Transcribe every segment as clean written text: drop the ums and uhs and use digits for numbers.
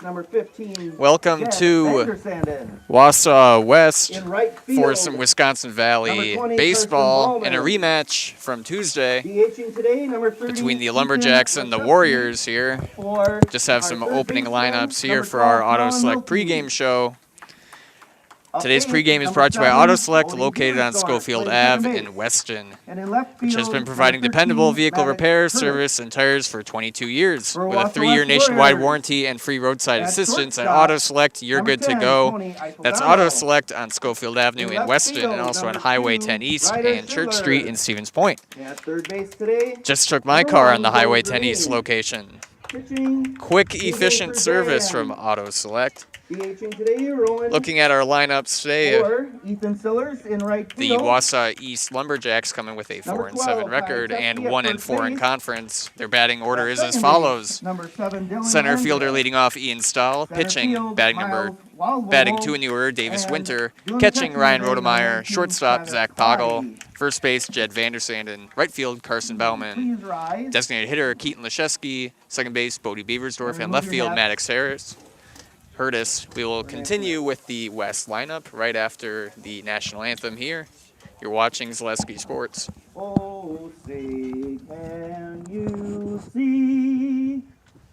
Number 15. Welcome Jeff to Vandersanden. Wausau West In right for field, some Wisconsin Valley number 20, baseball Kirsten and a Ballman. rematch from Tuesday DHing today, number 30, between the Ethan Lumberjacks and the Lachowski. Warriors here. For Just have our some third opening baseman, lineups here number for our 12, Auto Colin Select Wilkie. pregame show. Up Today's eighth, pregame is number brought to you by 7, Auto Select, Cody located on Beersdorf, Schofield playing second Ave base. in Weston, And in left which field, has been number providing 13, dependable vehicle Maddox repair, Curtis. service, and tires for 22 years. For With a Wausau 3-year West nationwide Warriors. warranty and free roadside At assistance at shortstop, Auto Select, you're number good to 10, go. Tony That's Ifeldano. Auto Select on Schofield Avenue In in left Weston field, and also on number Highway 2, 10 East Ryder and Church Schindler. Street in Stevens Point. At third base today, Just took my number car 1, on the Highway Joe 10 East Green. location. Pitching, Quick, DJ efficient for service Dan. from Auto Select. DHing today, Rowan. Looking at our lineups today, For Ethan Sillers in right the field. Wausau East Lumberjacks coming with a Number 4-7 12, record Kyle and Chesky at 1-4 first in base. conference. Their batting order At is as second follows. base, number 7, Dylan Center Landry. fielder leading off Ian Stahl, Center pitching field, batting Miles number Wildvogel. batting 2 and newer Davis And Winter, doing the catching Ryan today, number Rodemeyer, 19, shortstop Travis Zach Potty. Poggle, first base Jed Vandersanden, right field Carson Bauman, Please rise. designated hitter Keaton Leszewski, second base Bodie Beaversdorf, and Remove left your field hat. Maddox Harris. Curtis. We will continue with the West lineup right after the national anthem here. You're watching Zaleski Sports. Oh, say, can you see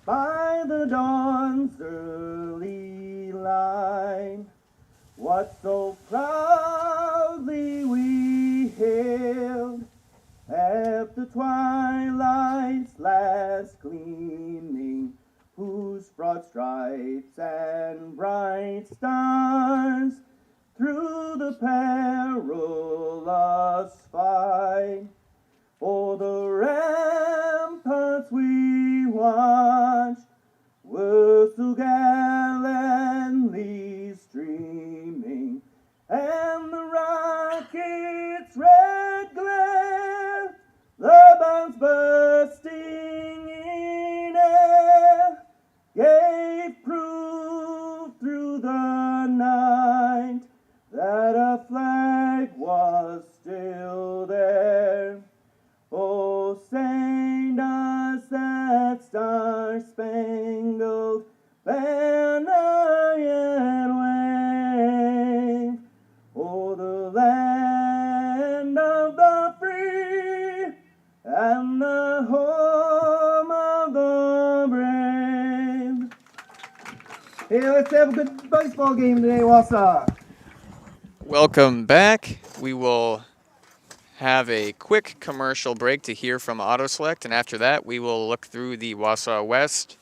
by the dawn's early light what so proudly we hailed at the twilight's last gleaming, whose broad stripes and bright stars through the perilous fight o'er the ramparts we watched were so gallantly streaming, and the rocket's red glare, the bombs bursting in air, gave proof through the night that a flag was still there. Oh, sing us that star-spangled banner yet wave. Oh, the land of the free and the home of the brave. Hey, let's have a good baseball game today, Wausau. Welcome back. We will have a quick commercial break to hear from Auto Select, and after that we will look through the Wausau West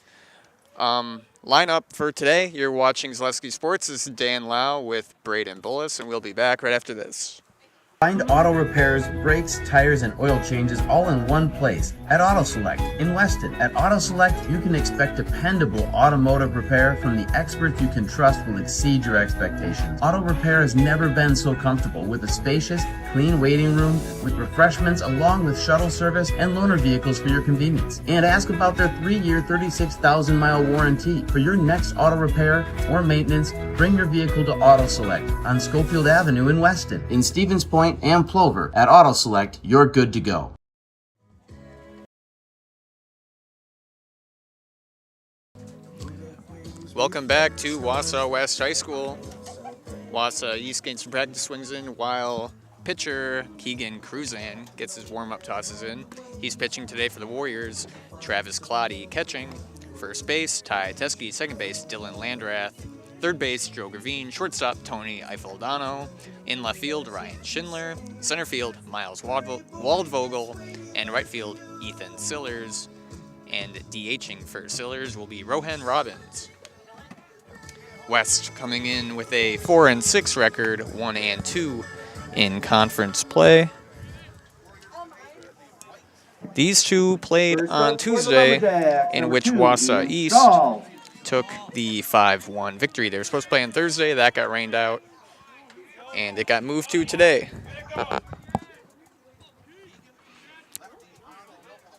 lineup for today. You're watching Zaleski Sports. This is Dan Lau with Braden Bullis, and we'll be back right after this. Find auto repairs, brakes, tires, and oil changes all in one place at Auto Select in Weston. At Auto Select, you can expect dependable automotive repair from the experts you can trust will exceed your expectations. Auto repair has never been so comfortable, with a spacious, clean waiting room with refreshments along with shuttle service and loaner vehicles for your convenience. And ask about their 3-year, 36,000-mile warranty. For your next auto repair or maintenance, bring your vehicle to Auto Select on Schofield Avenue in Weston. In Stevens Point and Plover, at Auto Select, you're good to go. Welcome back to Wausau West High School. Wausau East gains some practice swings in while pitcher Keegan Cruzan gets his warm-up tosses in. He's pitching today for the Warriors. Travis Clotty catching. First base, Ty Teske. Second base, Dylan Landrath. Third base, Joe Gravine. Shortstop, Tony Ifeldano. In left field, Ryan Schindler. Center field, Miles Waldvogel. And right field, Ethan Sillers. And DHing for Sillers will be Rohan Robbins. West coming in with a 4-6 record, 1-2 in conference play. These two played on Tuesday, in which Wausau East took the 5-1 victory. They were supposed to play on Thursday. That got rained out, and it got moved to today.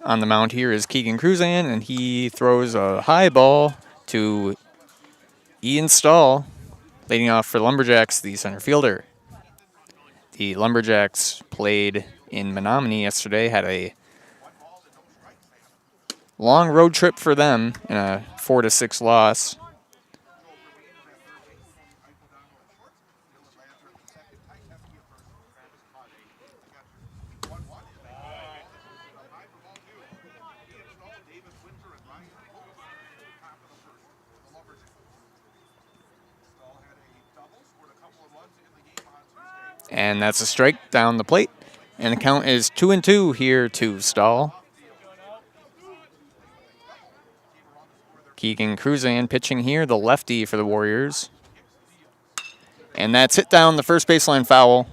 On the mound here is Keegan Cruzan, and he throws a high ball to Ian Stahl, leading off for Lumberjacks, the center fielder. The Lumberjacks played in Menominee yesterday, had a long road trip for them in a 4-6 loss. And that's a strike down the plate. And the count is 2-2 here to Stahl. Keegan Cruzan pitching here, the lefty for the Warriors. And that's hit down the first baseline foul.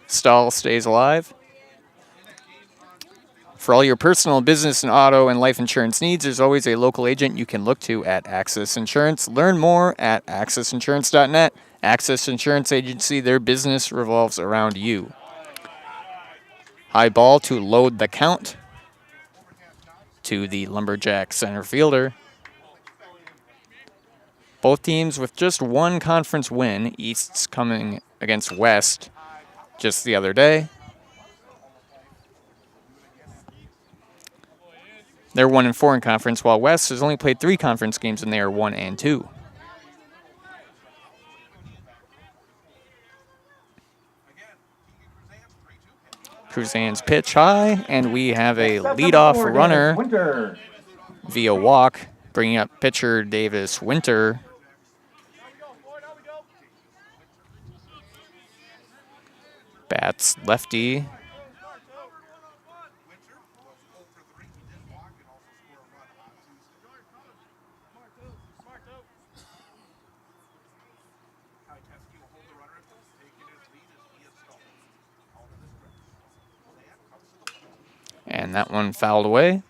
Stahl stays alive. For all your personal, business, and auto and life insurance needs, there's always a local agent you can look to at Access Insurance. Learn more at accessinsurance.net. Access Insurance Agency, their business revolves around you. High ball to load the count to the Lumberjack center fielder. Both teams with just one conference win. East's coming against West just the other day. They're 1-4 in conference, while West has only played 3 conference games and they are 1-2. Cruzan's pitch high, and we have a leadoff runner via walk, bringing up pitcher Davis Winter. Bats lefty. And that one fouled away.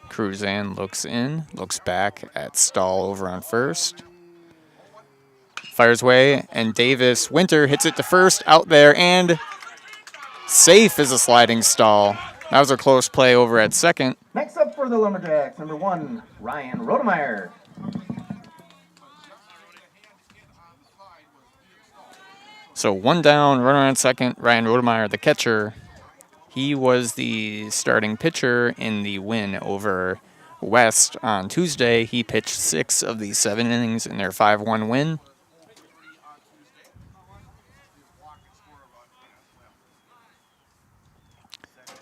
Cruzan looks in, looks back at Stahl over on first. Fires away, and Davis Winter hits it to first, out there, and safe as a sliding Stahl. That was a close play over at second. Next up for the Lumberjacks, number 1, Ryan Rodemeyer. So 1 down, runner on second, Ryan Rodemeyer, the catcher. He was the starting pitcher in the win over West on Tuesday. He pitched 6 of the 7 innings in their 5-1 win.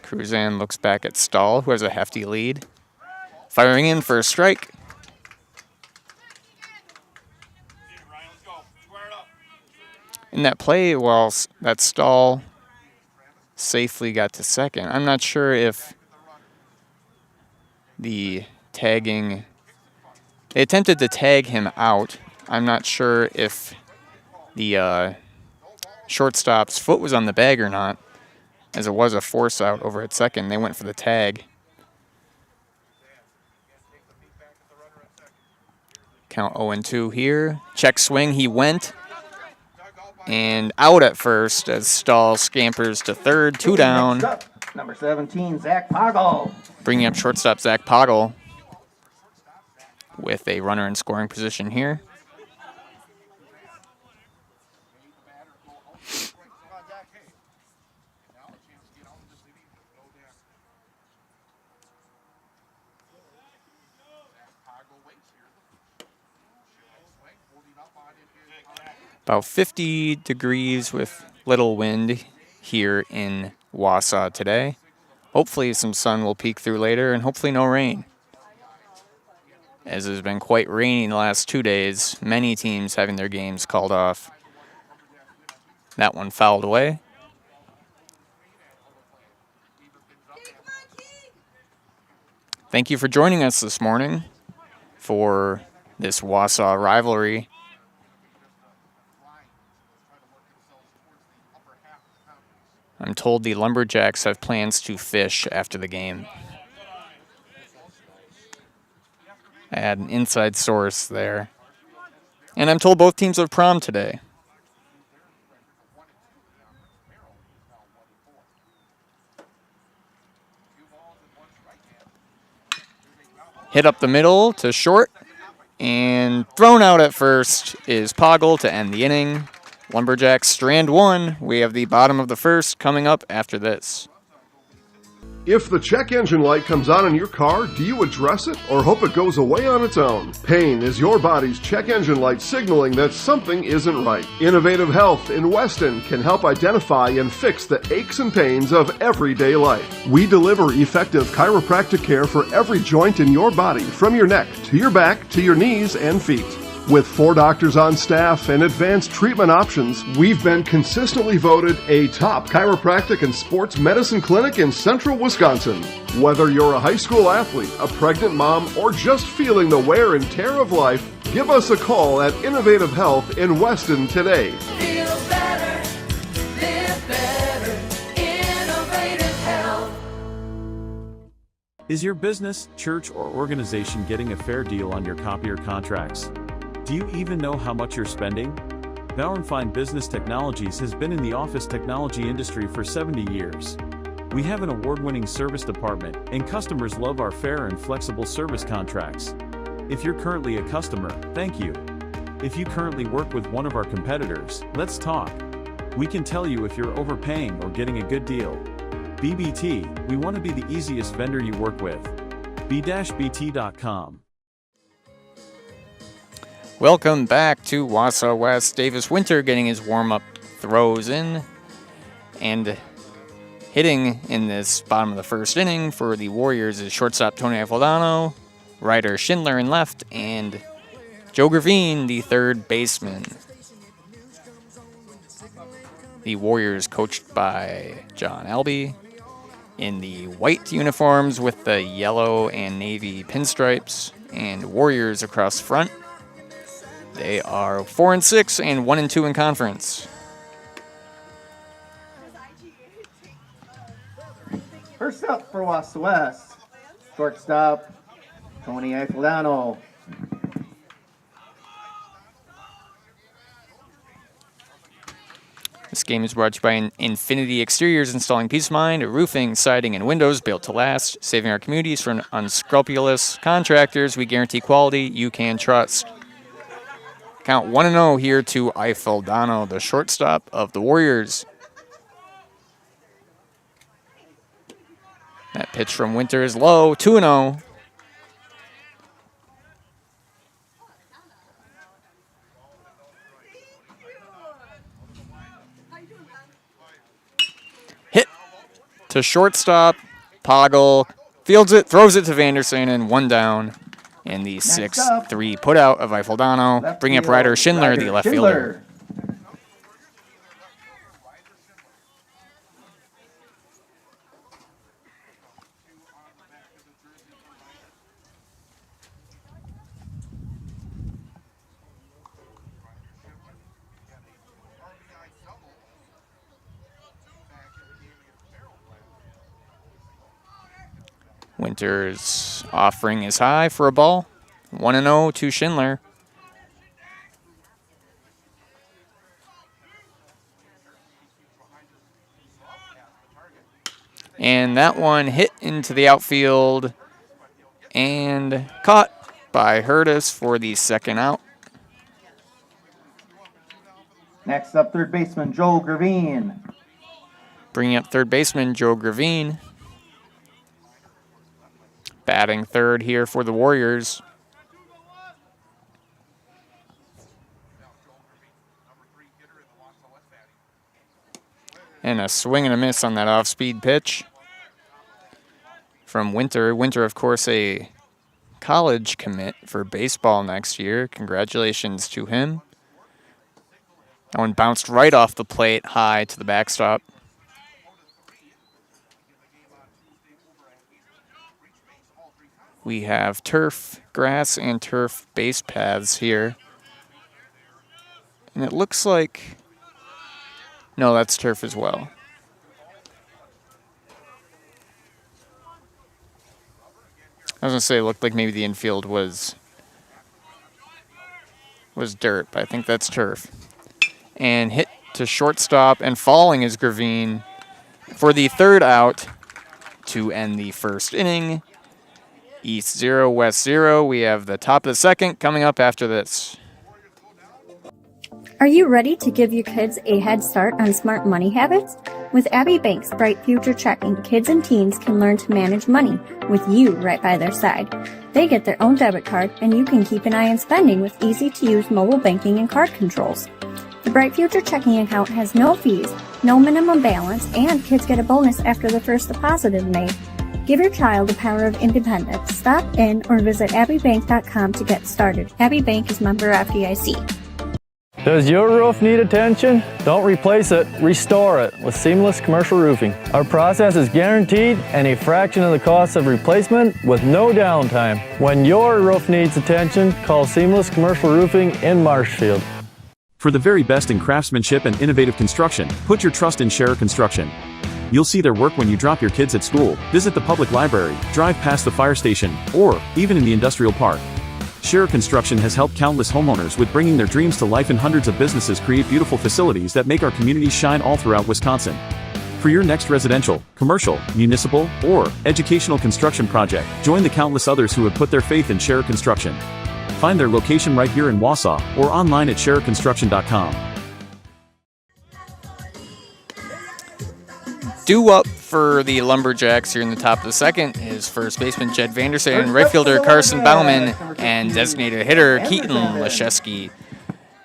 Cruzan looks back at Stahl, who has a hefty lead. Firing in for a strike. In that play, while that Stahl safely got to second, I'm not sure if the tagging... They attempted to tag him out. I'm not sure if the shortstop's foot was on the bag or not, as it was a force out over at second. They went for the tag. Count 0-2 here. Check swing, he went. And out at first as Stahl scampers to third, 2 down. Number 17, Zach Poggle. Bringing up shortstop Zach Poggle with a runner in scoring position here. About 50 degrees with little wind here in Wausau today. Hopefully some sun will peek through later, and hopefully no rain, as it has been quite rainy the last 2 days. Many teams having their games called off. That one fouled away. Thank you for joining us this morning for this Wausau rivalry. I'm told the Lumberjacks have plans to fish after the game. I had an inside source there. And I'm told both teams have prom today. Hit up the middle to short. And thrown out at first is Poggle to end the inning. Lumberjacks strand 1. We have the bottom of the first coming up after this. If the check engine light comes on in your car, do you address it or hope it goes away on its own? Pain is your body's check engine light signaling that something isn't right. Innovative Health in Weston can help identify and fix the aches and pains of everyday life. We deliver effective chiropractic care for every joint in your body, from your neck to your back to your knees and feet. With 4 doctors on staff and advanced treatment options, we've been consistently voted a top chiropractic and sports medicine clinic in central Wisconsin. Whether you're a high school athlete, a pregnant mom, or just feeling the wear and tear of life, give us a call at Innovative Health in Weston today. Feel better, live better, Innovative Health. Is your business, church, or organization getting a fair deal on your copier contracts? Do you even know how much you're spending? Bauer & Fine Business Technologies has been in the office technology industry for 70 years. We have an award-winning service department, and customers love our fair and flexible service contracts. If you're currently a customer, thank you. If you currently work with one of our competitors, let's talk. We can tell you if you're overpaying or getting a good deal. BBT, we want to be the easiest vendor you work with. b-bt.com. Welcome back to Wausau West. Davis Winter getting his warm-up throws in and hitting in this bottom of the first inning for the Warriors is shortstop Tony Ifaldano, Ryder Schindler in left, and Joe Gravine, the third baseman. The Warriors coached by John Albee in the white uniforms with the yellow and navy pinstripes, and Warriors across front. They are 4-6 and 1-2 in conference. First up for Wausau West, shortstop Tony Ifaldano. This game is brought to you by Infinity Exteriors, installing peace of mind, roofing, siding, and windows built to last, saving our communities from unscrupulous contractors. We guarantee quality you can trust. Count 1-0 here to Ifaldano, the shortstop of the Warriors. That pitch from Winter is low, 2-0. Hit to shortstop. Poggle fields it, throws it to Vanderson, and 1 down. And the 6-3 putout of Ifaldano, bringing up Ryder Schindler, the left fielder. Winter's offering is high for a ball. 1-0 to Schindler. And that one hit into the outfield and caught by Hurtis for the second out. Next up, third baseman Joe Gravine. Bringing up third baseman Joe Gravine. Batting third here for the Warriors. And a swing and a miss on that off-speed pitch from Winter. Winter, of course, a college commit for baseball next year. Congratulations to him. That one bounced right off the plate, high to the backstop. We have turf grass and turf base paths here. And it looks like... No, that's turf as well. I was going to say it looked like maybe the infield was dirt, but I think that's turf. And hit to shortstop, and falling is Gravine for the third out to end the first inning. East 0, West 0. We have the top of the second coming up after this. Are you ready to give your kids a head start on smart money habits? With Abbey Bank's Bright Future Checking, kids and teens can learn to manage money with you right by their side. They get their own debit card, and you can keep an eye on spending with easy-to-use mobile banking and card controls. The Bright Future Checking account has no fees, no minimum balance, and kids get a bonus after the first deposit is made. Give your child the power of independence. Stop in or visit abbeybank.com to get started. Abbey Bank is member FDIC. Does your roof need attention? Don't replace it, restore it with Seamless Commercial Roofing. Our process is guaranteed and a fraction of the cost of replacement with no downtime. When your roof needs attention, call Seamless Commercial Roofing in Marshfield. For the very best in craftsmanship and innovative construction, put your trust in Scherer Construction. You'll see their work when you drop your kids at school, visit the public library, drive past the fire station, or even in the industrial park. Scherer Construction has helped countless homeowners with bringing their dreams to life, and hundreds of businesses create beautiful facilities that make our communities shine all throughout Wisconsin. For your next residential, commercial, municipal, or educational construction project, join the countless others who have put their faith in Scherer Construction. Find their location right here in Wausau or online at schererconstruction.com. Due up for the Lumberjacks here in the top of the second is first baseman Jed Vanderson, right fielder Carson Bauman, and designated hitter Keaton Leszewski.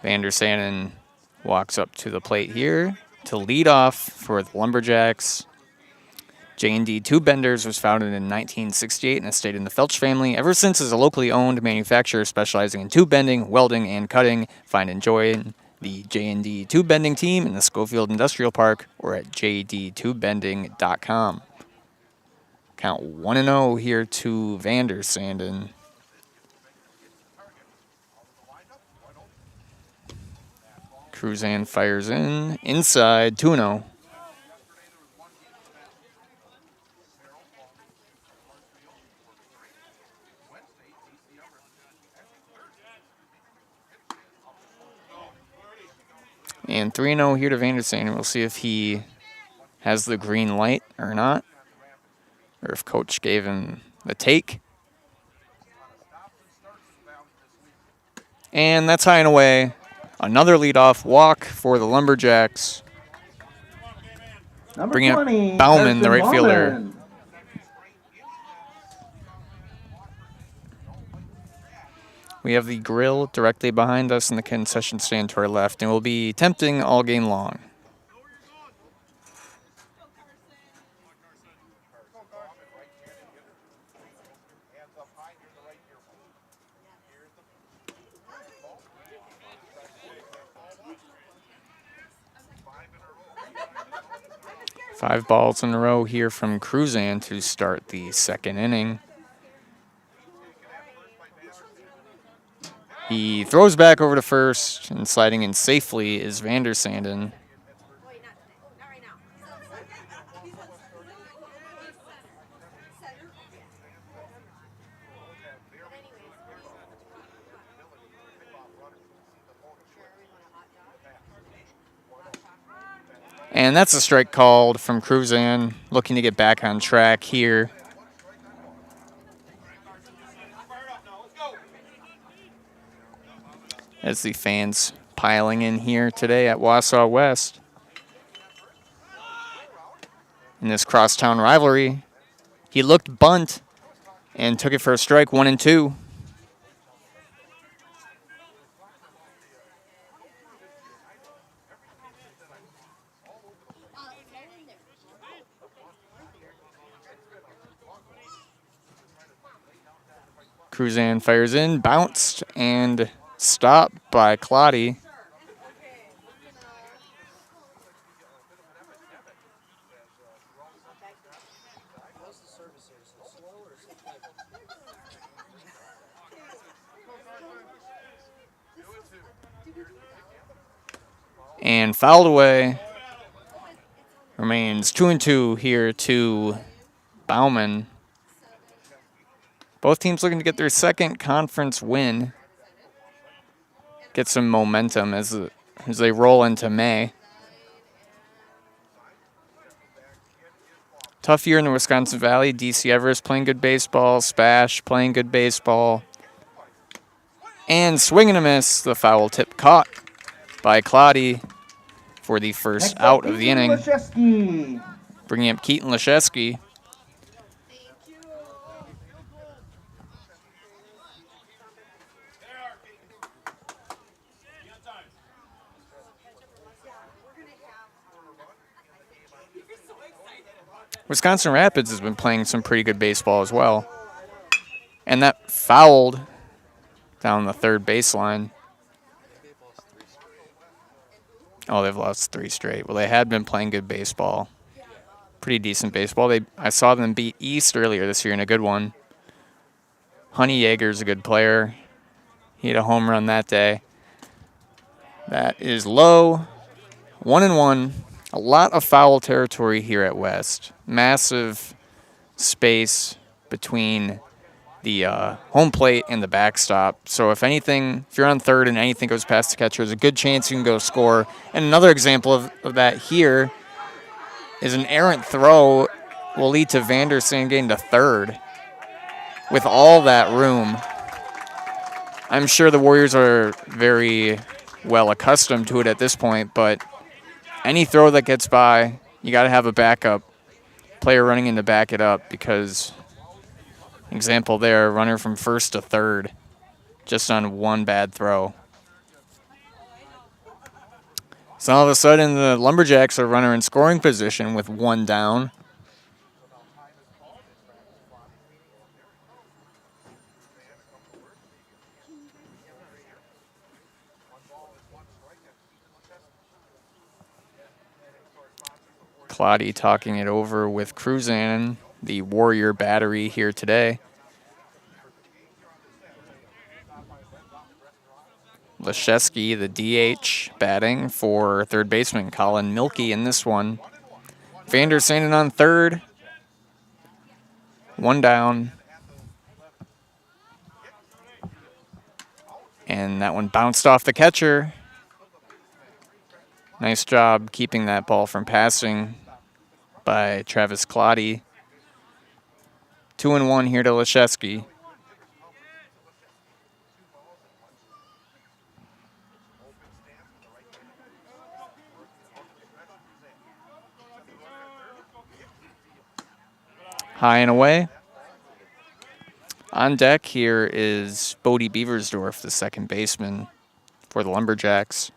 Vanderson walks up to the plate here to lead off for the Lumberjacks. J&D Tube Benders was founded in 1968 and has stayed in the Felch family ever since as a locally owned manufacturer specializing in tube bending, welding, and cutting. Find and join the J&D Tube Bending team in the Schofield Industrial Park or at jdtubebending.com. Count 1-0 here to Vandersanden. Cruzan fires in, inside, 2-0. And 3-0 here to Vanderson. We'll see if he has the green light or not, or if coach gave him the take. And that's high and away. Another leadoff walk for the Lumberjacks. Number Bring up 20, Bauman, the right Carson fielder. Bauman. We have the grill directly behind us in the concession stand to our left, and we'll be tempting all game long. Five balls in a row here from Cruzan to start the second inning. He throws back over to first, and sliding in safely is Vandersanden. And that's a strike called from Cruzan, looking to get back on track here. As the fans piling in here today at Wausau West. In this crosstown rivalry, he looked bunt and took it for a strike, 1-2. Cruzan fires in, bounced, and stopped by Clotty. And fouled away. Remains 2-2 here to Bauman. Both teams looking to get their second conference win. Get some momentum as they roll into May. Tough year in the Wisconsin Valley. DC Everest playing good baseball. Spash playing good baseball. And swing and a miss. The foul tip caught. by Claudia for the first Next out up, of the Keaton inning. Leszewski. Bringing up Keaton Leszewski. Wisconsin Rapids has been playing some pretty good baseball as well. And that fouled down the third baseline. Oh, they've lost 3 straight. Well, they had been playing good baseball. Pretty decent baseball. I saw them beat East earlier this year in a good one. Honey Yeager's a good player. He had a home run that day. That is low. 1-1. A lot of foul territory here at West. Massive space between the home plate and the backstop. So if you're on third and anything goes past the catcher, there's a good chance you can go score. And another example of that here is an errant throw will lead to Vandersand getting to third with all that room. I'm sure the Warriors are very well accustomed to it at this point, but any throw that gets by, you got to have a backup player running in to back it up because, example there, runner from first to third just on one bad throw. So all of a sudden, the Lumberjacks are runner in scoring position with 1 down. Claudia talking it over with Cruzan, the Warrior battery here today. Leszewski, the DH, batting for third baseman Colin Milkey in this one. Vandersand on third. 1 down. And that one bounced off the catcher. Nice job keeping that ball from passing by Travis Claudia. 2-1 here to Leszewski. High and away. On deck here is Bodie Beversdorf, the second baseman for the Lumberjacks.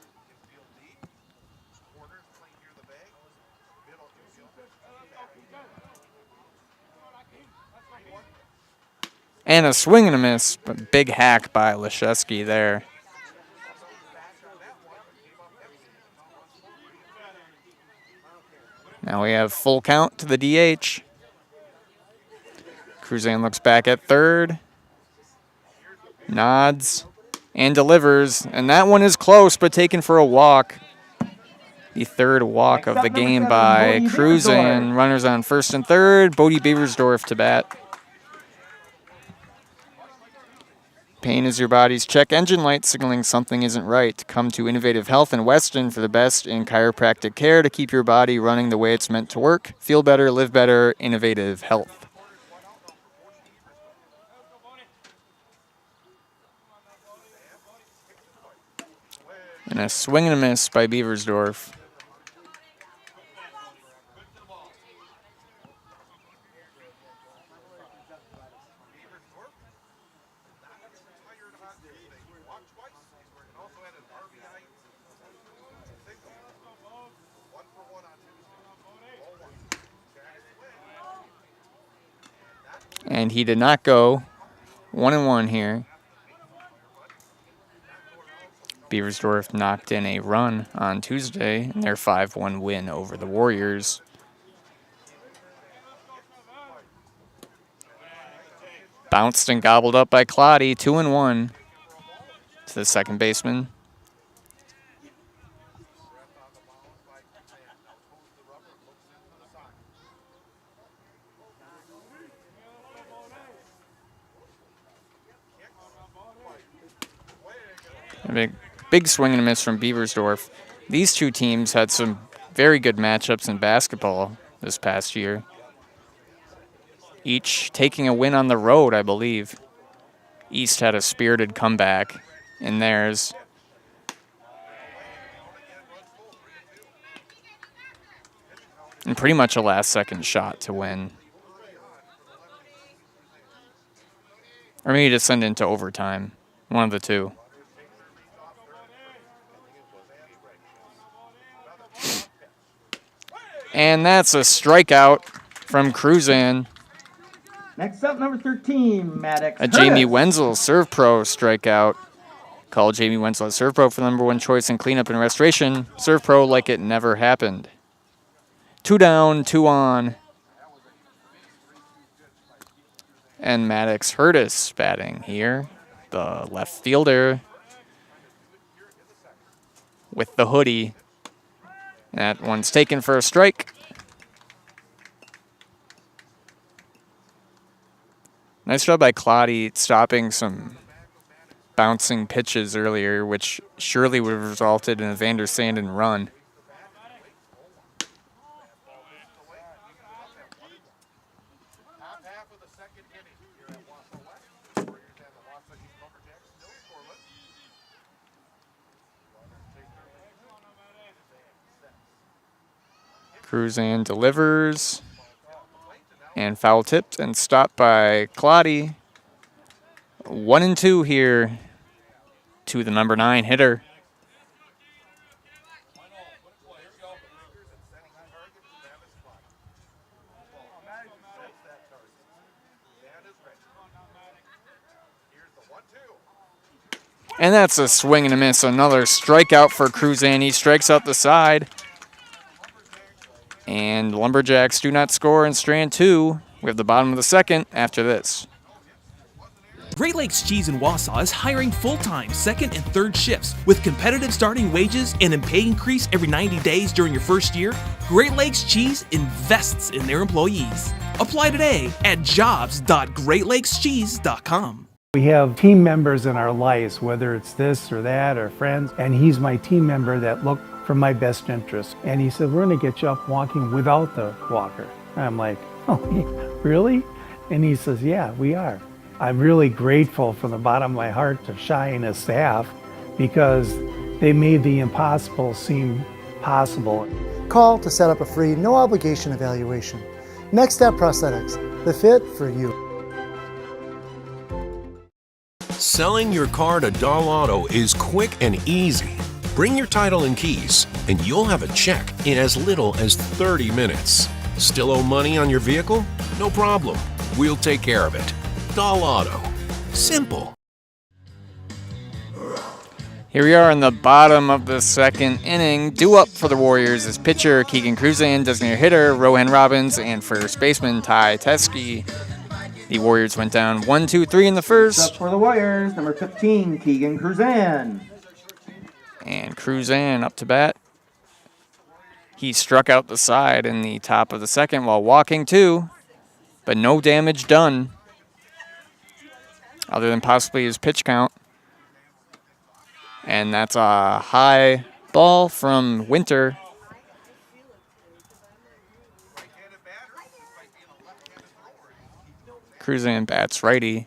And a swing and a miss, but big hack by Leszewski there. Now we have full count to the DH. Cruzan looks back at third, nods, and delivers. And that one is close, but taken for a walk. The third walk of the game by Cruzan. Runners on first and third. Bodie Beversdorf to bat. Pain is your body's check engine light signaling something isn't right. Come to Innovative Health in Weston for the best in chiropractic care to keep your body running the way it's meant to work. Feel better, live better, Innovative Health. And a swing and a miss by Beversdorf. And he did not go. 1-1 here. Beversdorf knocked in a run on Tuesday in their 5-1 win over the Warriors. Bounced and gobbled up by Claudia. 2-1 to the second baseman. A big swing and a miss from Beversdorf. These two teams had some very good matchups in basketball this past year. Each taking a win on the road, I believe. East had a spirited comeback in theirs. And pretty much a last-second shot to win. Or maybe to send it into overtime. One of the two. And that's a strikeout from Cruzan. Next up, number 13, Maddox. A Jamie Curtis. Wenzel Serve Pro strikeout. Call Jamie Wenzel a Serve Pro for the number 1 choice in cleanup and restoration. Serve Pro like it never happened. 2 down, 2 on. And Maddox Curtis batting here. The left fielder with the hoodie. That one's taken for a strike. Nice job by Claudia stopping some bouncing pitches earlier, which surely would have resulted in a Vander Sanden run. Cruzan delivers. And foul tipped and stopped by Claudia. 1-2 here to the number 9 hitter. And that's a swing and a miss. Another strikeout for Cruzan. He strikes out the side. And Lumberjacks do not score in strand 2. We have the bottom of the second after this. Great Lakes Cheese in Wausau is hiring full-time second and third shifts with competitive starting wages and a pay increase every 90 days during your first year. Great Lakes Cheese invests in their employees. Apply today at jobs.greatlakescheese.com. We have team members in our lives, whether it's this or that or friends, and he's my team member that look for my best interest. And he said, we're gonna get you up walking without the walker. And I'm like, oh, really? And he says, yeah, we are. I'm really grateful from the bottom of my heart to Shai and his staff because they made the impossible seem possible. Call to set up a free, no obligation evaluation. Next Step Prosthetics, the fit for you. Selling your car to Dahl Auto is quick and easy. Bring your title and keys, and you'll have a check in as little as 30 minutes. Still owe money on your vehicle? No problem. We'll take care of it. Dahl Auto. Simple. Here we are in the bottom of the second inning. Due up for the Warriors is pitcher Keegan Cruzan, designated hitter Rohan Robbins, and first baseman Ty Teskey. The Warriors went down 1-2-3 in the first. Up for the Warriors, number 15, Keegan Cruzan. And Cruzan up to bat. He struck out the side in the top of the second while walking too, but no damage done other than possibly his pitch count. And that's a high ball from Winter. Cruzan bats righty.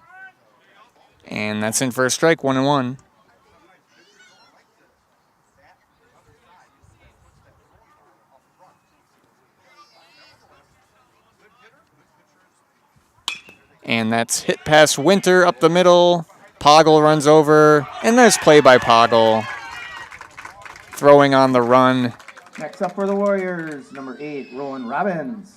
And that's in for a strike, 1-1. And that's hit past Winter up the middle. Poggle runs over, and there's play by Poggle. Throwing on the run. Next up for the Warriors, number 8, Rowan Robbins.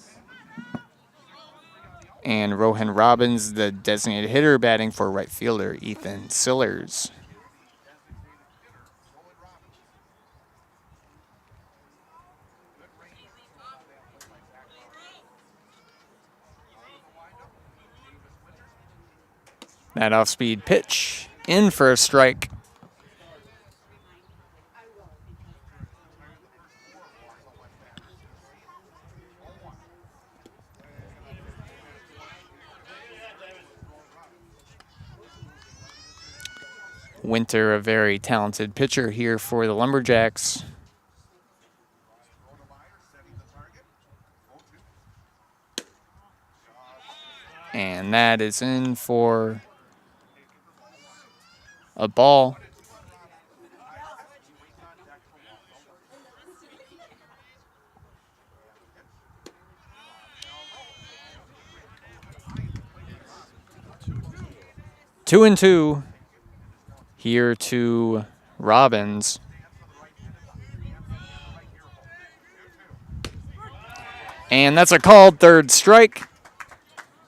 And Rohan Robbins, the designated hitter, batting for right fielder Ethan Sillers. That off-speed pitch in for a strike. Winter, a very talented pitcher here for the Lumberjacks. And that is in for a ball. 2-2 here to Robbins. And that's a called third strike.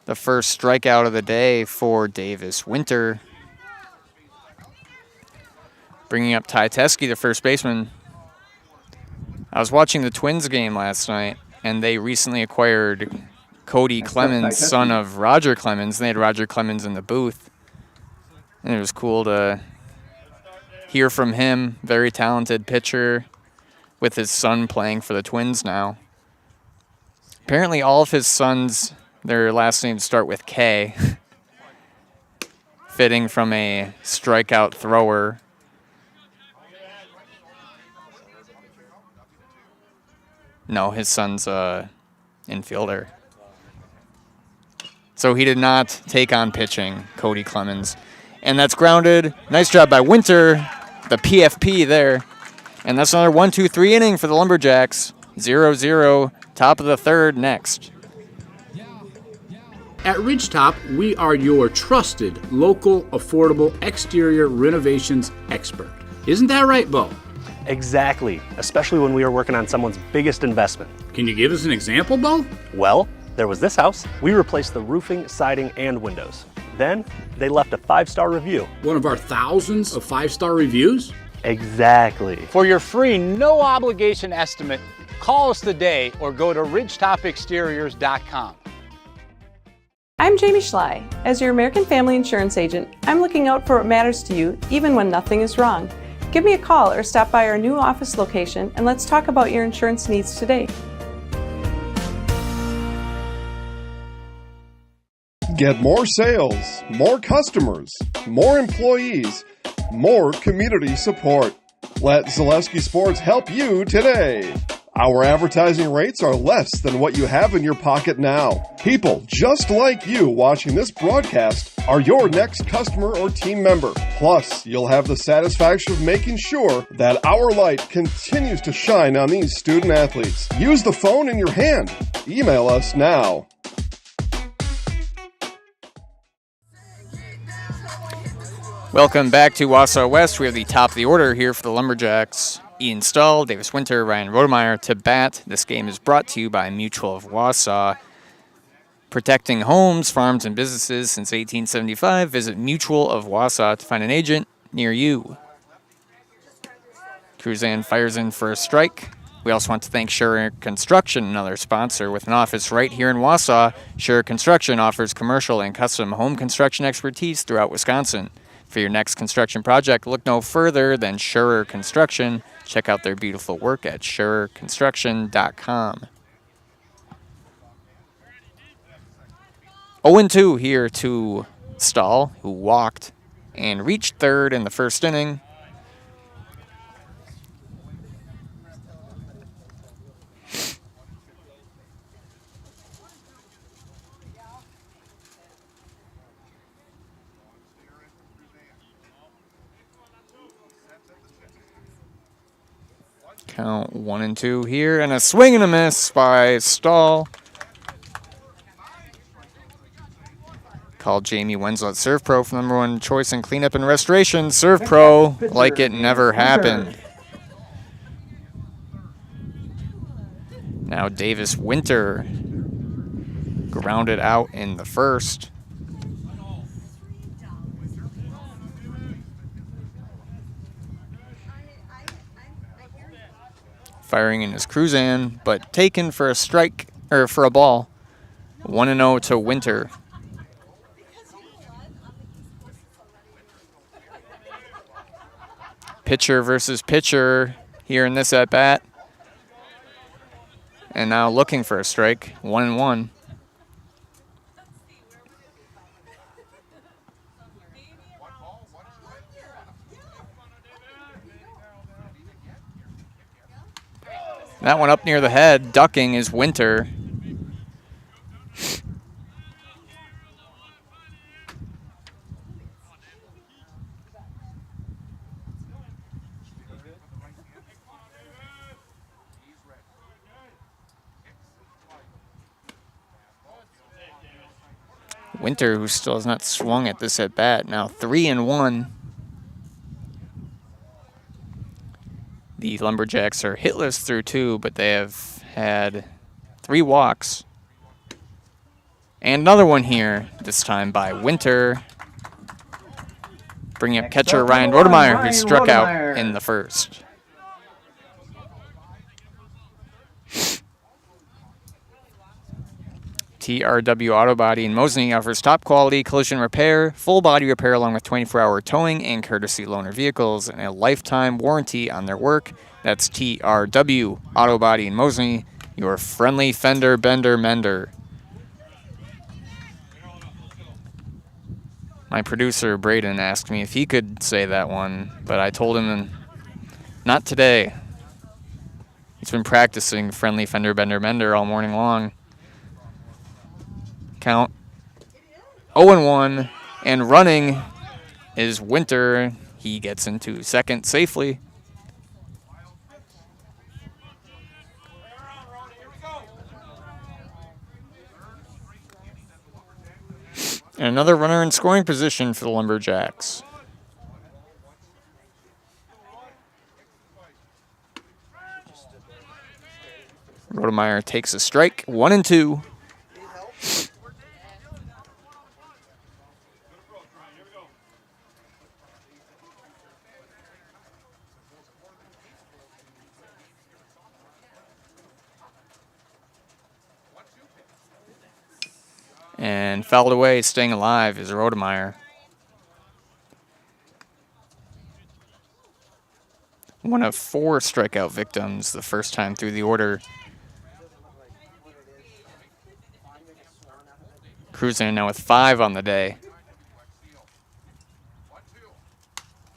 The first strikeout of the day for Davis Winter. Bringing up Ty Teskey, the first baseman. I was watching the Twins game last night, and they recently acquired Cody Clemens, son of Roger Clemens. They had Roger Clemens in the booth. And it was cool to hear from him. Very talented pitcher with his son playing for the Twins now. Apparently all of his sons, their last names start with K. Fitting from a strikeout thrower. No, his son's a infielder. So he did not take on pitching, Cody Clemens. And that's grounded. Nice job by Winter, the PFP there. And that's another 1-2-3 inning for the Lumberjacks. 0-0, top of the third next. At Ridgetop, we are your trusted, local, affordable exterior renovations expert. Isn't that right, Bo? Exactly, especially when we are working on someone's biggest investment. Can you give us an example, Bo? Well, there was this house. We replaced the roofing, siding, and windows. Then, they left a 5-star review. One of our thousands of 5-star reviews? Exactly. For your free, no-obligation estimate, call us today or go to ridgetopexteriors.com. I'm Jamie Schley. As your American Family Insurance agent, I'm looking out for what matters to you, even when nothing is wrong. Give me a call or stop by our new office location and let's talk about your insurance needs today. Get more sales, more customers, more employees, more community support. Let Zaleski Sports help you today. Our advertising rates are less than what you have in your pocket now. People just like you watching this broadcast are your next customer or team member. Plus, you'll have the satisfaction of making sure that our light continues to shine on these student athletes. Use the phone in your hand. Email us now. Welcome back to Wausau West. We have the top of the order here for the Lumberjacks. Ian Stahl, Davis Winter, Ryan Rodemeyer to bat. This game is brought to you by Mutual of Wausau. Protecting homes, farms, and businesses since 1875. Visit Mutual of Wausau to find an agent near you. Cruzan fires in for a strike. We also want to thank Scherer Construction, another sponsor with an office right here in Wausau. Scherer Construction offers commercial and custom home construction expertise throughout Wisconsin. For your next construction project, look no further than Scherer Construction. Check out their beautiful work at SchererConstruction.com. 0-2 here to Stahl, who walked and reached third in the first inning. Count 1-2 here, and a swing and a miss by Stahl. Called Jamie Wenzel at Serve Pro for #1 choice in cleanup and restoration. Serve Pro like it never happened. Now Davis Winter grounded out in the first. Firing in his Cruzan, but taken for a strike, or for a ball. 1-0 to Winter. Pitcher versus pitcher here in this at-bat. And now looking for a strike, 1-1. That one up near the head, ducking is Winter. Winter, who still has not swung at this at bat, now 3-1. The Lumberjacks are hitless through 2, but they have had 3 walks. And another one here, this time by Winter. Bringing up catcher Ryan Rodemeyer, who struck out in the first. TRW Auto Body in Mosinee offers top quality collision repair, full body repair along with 24-hour towing and courtesy loaner vehicles and a lifetime warranty on their work. That's TRW Auto Body in Mosinee, your friendly fender bender mender. My producer Braden asked me if he could say that one, but I told him not today. He's been practicing friendly fender bender mender all morning long. Count 0-1, and running is Winter. He gets into second safely. And another runner in scoring position for the Lumberjacks. Rodemeyer takes a strike, 1-2. And fouled away, staying alive, is Rodemeyer. One of 4 strikeout victims the first time through the order. Cruising now with 5 on the day.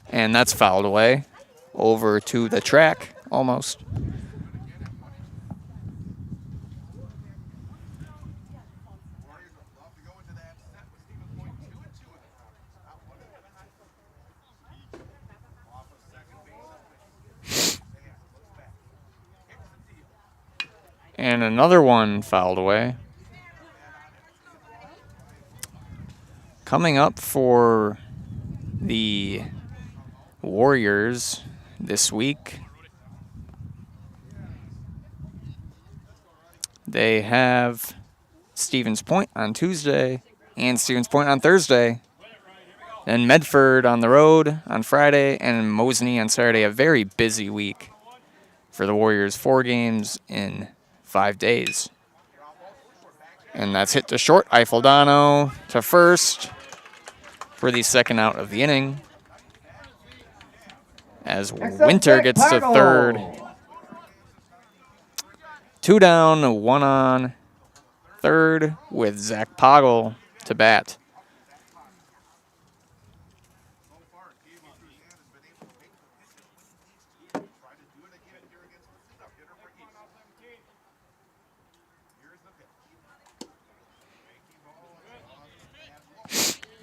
And that's fouled away. Over to the track, almost. And another one fouled away. Coming up for the Warriors this week, they have Stevens Point on Tuesday and Stevens Point on Thursday. Then Medford on the road on Friday and Mosinee on Saturday. A very busy week for the Warriors. 4 games in 5 days. And that's hit to short. Eifeldano to first for the second out of the inning. As Winter gets to third. 2 down, 1 on third with Zach Poggle to bat.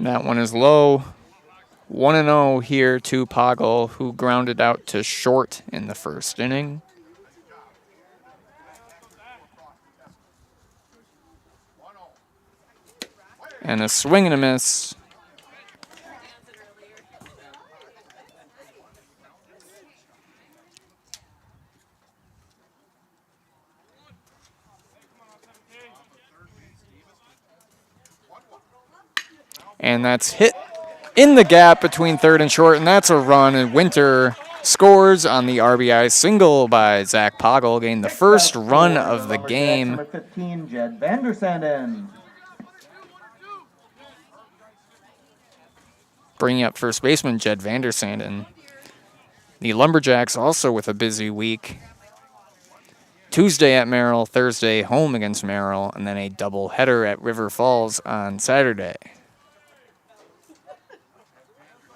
That one is low. 1-0 here to Poggle, who grounded out to short in the first inning. And a swing and a miss. And that's hit in the gap between third and short, and that's a run. And Winter scores on the RBI single by Zach Poggle, getting the first run of the game. Number 15, Jed Vandersanden. Bringing up first baseman Jed Vandersanden. The Lumberjacks also with a busy week. Tuesday at Merrill, Thursday home against Merrill, and then a doubleheader at River Falls on Saturday.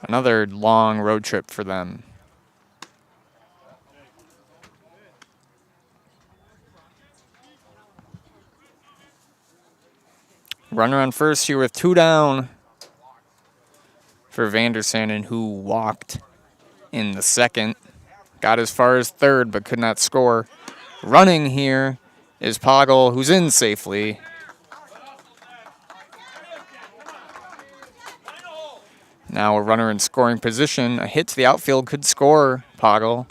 Another long road trip for them. Runner on first here with 2 down for Vandersanden, who walked in the second. Got as far as third, but could not score. Running here is Poggle, who's in safely. Now a runner in scoring position. A hit to the outfield could score, Poggle.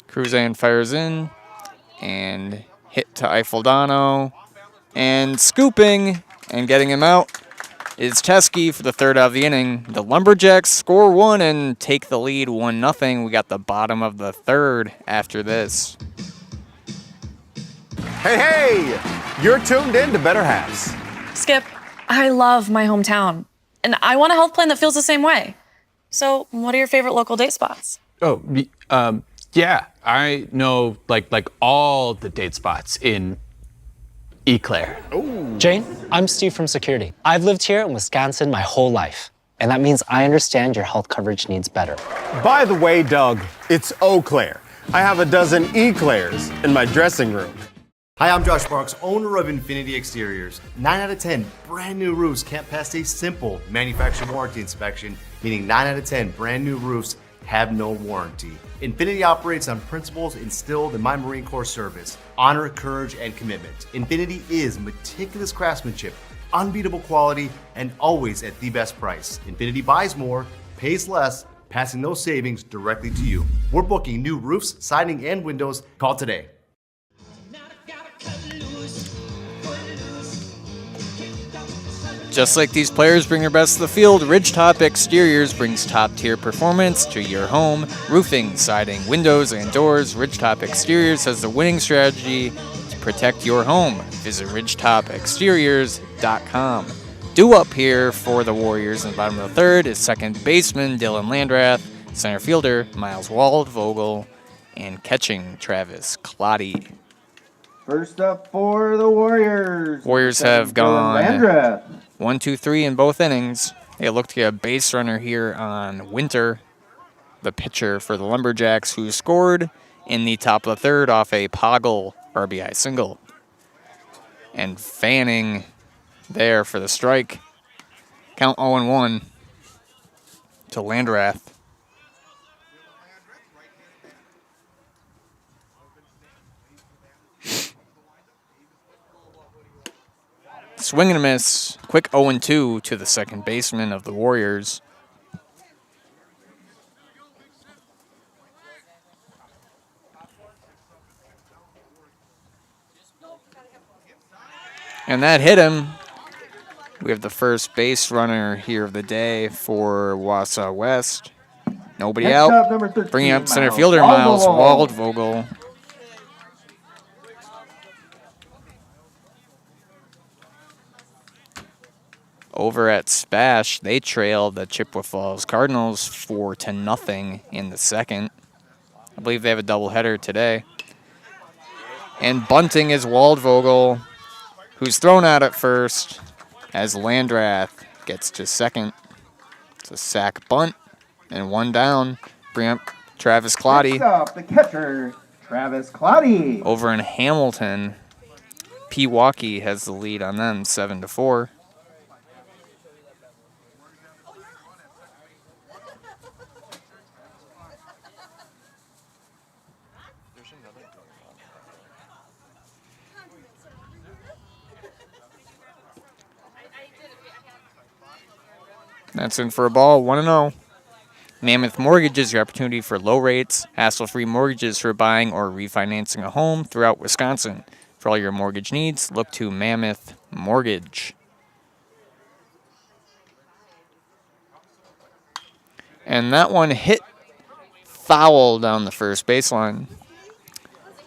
Cruzan fires in, and hit to Eifeldano, and scooping and getting him out is Chesky for the third out of the inning. The Lumberjacks score 1 and take the lead 1-0. We got the bottom of the third after this. Hey, you're tuned in to Better Halves. Skip, I love my hometown, and I want a health plan that feels the same way. So, what are your favorite local date spots? Oh, yeah, I know like all the date spots in Eclair. Jane, I'm Steve from security. I've lived here in Wisconsin my whole life, and that means I understand your health coverage needs better. By the way, Doug, it's Eau Claire. I have a dozen Eclairs in my dressing room. Hi, I'm Josh Marks, owner of Infinity Exteriors. 9 out of 10 brand new roofs can't pass a simple manufacturer warranty inspection, meaning 9 out of 10 brand new roofs have no warranty. Infinity operates on principles instilled in my Marine Corps service: honor, courage, and commitment. Infinity is meticulous craftsmanship, unbeatable quality, and always at the best price. Infinity buys more, pays less, passing those savings directly to you. We're booking new roofs, siding, and windows. Call today. Just like these players bring their best to the field, Ridgetop Exteriors brings top-tier performance to your home. Roofing, siding, windows, and doors. Ridgetop Exteriors has the winning strategy to protect your home. Visit ridgetopexteriors.com. Due up here for the Warriors in the bottom of the third is second baseman Dylan Landrath, center fielder Miles Waldvogel, and catching Travis Clotty. First up for the Warriors. Warriors have gone Landrath. 1, 2, 3 in both innings. They look to get a base runner here on Winter, the pitcher for the Lumberjacks, who scored in the top of the third off a Poggle RBI single. And Fanning there for the strike. Count 0-1 to Landrath. Swing and a miss. Quick 0-2 to the second baseman of the Warriors. And that hit him. We have the first base runner here of the day for Wausau West. Nobody Next out. up, number 13, Bringing up center Miles fielder Miles Waldvogel. Waldvogel. Over at Spash, they trailed the Chippewa Falls Cardinals 4-0 in the second. I believe they have a doubleheader today. And bunting is Waldvogel, who's thrown out at first as Landrath gets to second. It's a sack bunt and one down. Bring up Travis Clotty. Next up, the catcher, Travis Clotty. Over in Hamilton, Pewaukee has the lead on them 7-4. That's in for a ball, 1-0. Mammoth Mortgage is your opportunity for low rates, hassle-free mortgages for buying or refinancing a home throughout Wisconsin. For all your mortgage needs, look to Mammoth Mortgage. And that one hit foul down the first baseline.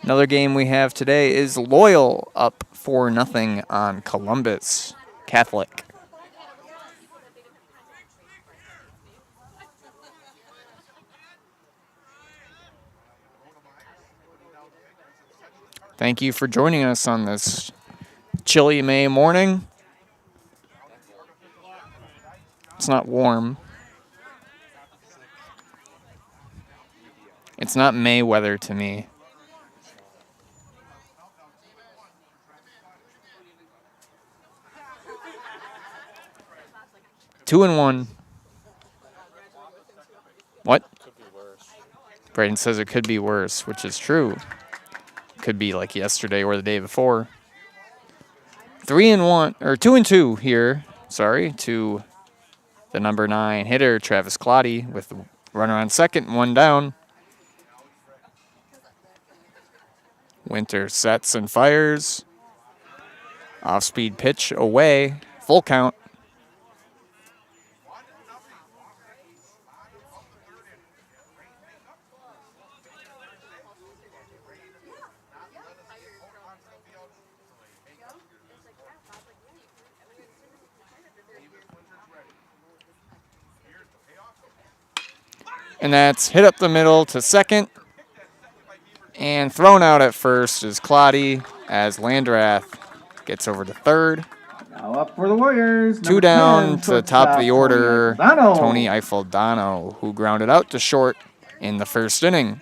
Another game we have today is Loyal up 4-0 on Columbus Catholic. Thank you for joining us on this chilly May morning. It's not warm. It's not May weather to me. 2-1. What? Braden says it could be worse, which is true. Could be like yesterday or the day before. 3-1 or 2-2 here. Sorry, to the number 9 hitter, Travis Clotty, with the runner on second, 1 down. Winter sets and fires. Off-speed pitch away. Full count. And that's hit up the middle to second. And thrown out at first is Clotty as Landrath gets over to third. Now up for the Warriors. 2 down 10, to the top of the order, Tony Eiffeldano, who grounded out to short in the first inning.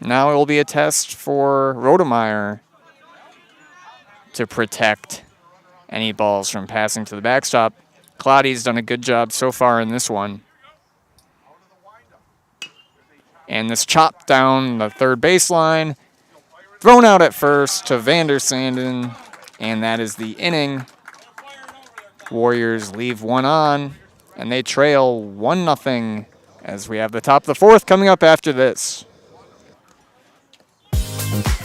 Now it will be a test for Rodemeyer to protect any balls from passing to the backstop. Clotty's done a good job so far in this one. And this chop down the third baseline, thrown out at first to Vander Sanden, and that is the inning. Warriors leave one on, and they trail 1-0 as we have the top of the fourth coming up after this.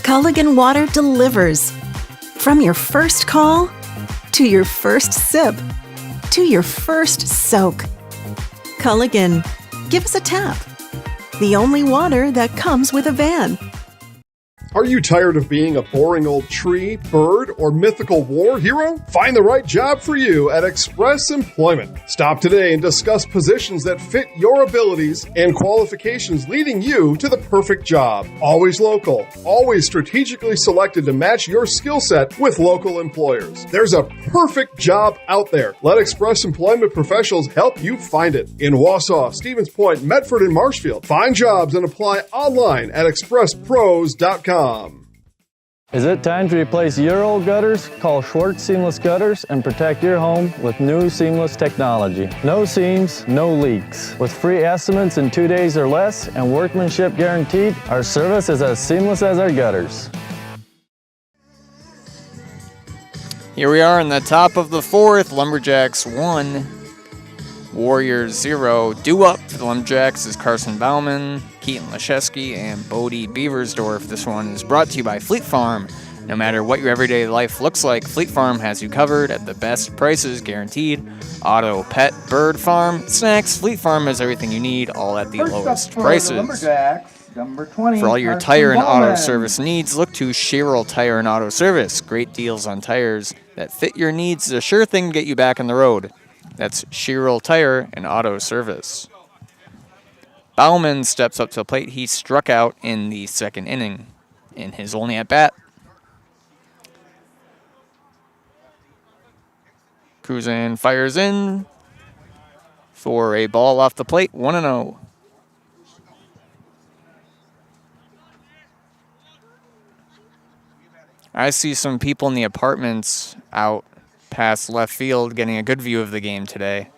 Culligan Water delivers. From your first call, to your first sip, to your first soak. Culligan, give us a tap. The only water that comes with a van. Are you tired of being a boring old tree, bird, or mythical war hero? Find the right job for you at Express Employment. Stop today and discuss positions that fit your abilities and qualifications, leading you to the perfect job. Always local, always strategically selected to match your skill set with local employers. There's a perfect job out there. Let Express Employment professionals help you find it. In Wausau, Stevens Point, Medford, and Marshfield. Find jobs and apply online at expresspros.com. Is it time to replace your old gutters? Call Schwartz Seamless Gutters and protect your home with new seamless technology. No seams, no leaks. With free estimates in 2 days or less and workmanship guaranteed, our service is as seamless as our gutters. Here we are in the top of the fourth. Lumberjacks 1, Warriors 0. Due up for the Lumberjacks is Carson Bauman, Keaton Leszewski, and Bodie Beaversdorf. This one is brought to you by Fleet Farm. No matter what your everyday life looks like, Fleet Farm has you covered at the best prices guaranteed. Auto, pet, bird, farm, snacks. Fleet Farm has everything you need, all at the First lowest up for prices. The Lumberjacks, number 20. For all your Carson tire and auto Bowman. service needs, look to Sherrill Tire and Auto Service. Great deals on tires that fit your needs. The sure thing to get you back on the road. That's Sherrill Tire and Auto Service. Bauman steps up to the plate. He struck out in the second inning in his only at-bat. Cruzan fires in for a ball off the plate, 1-0. I see some people in the apartments out past left field getting a good view of the game today.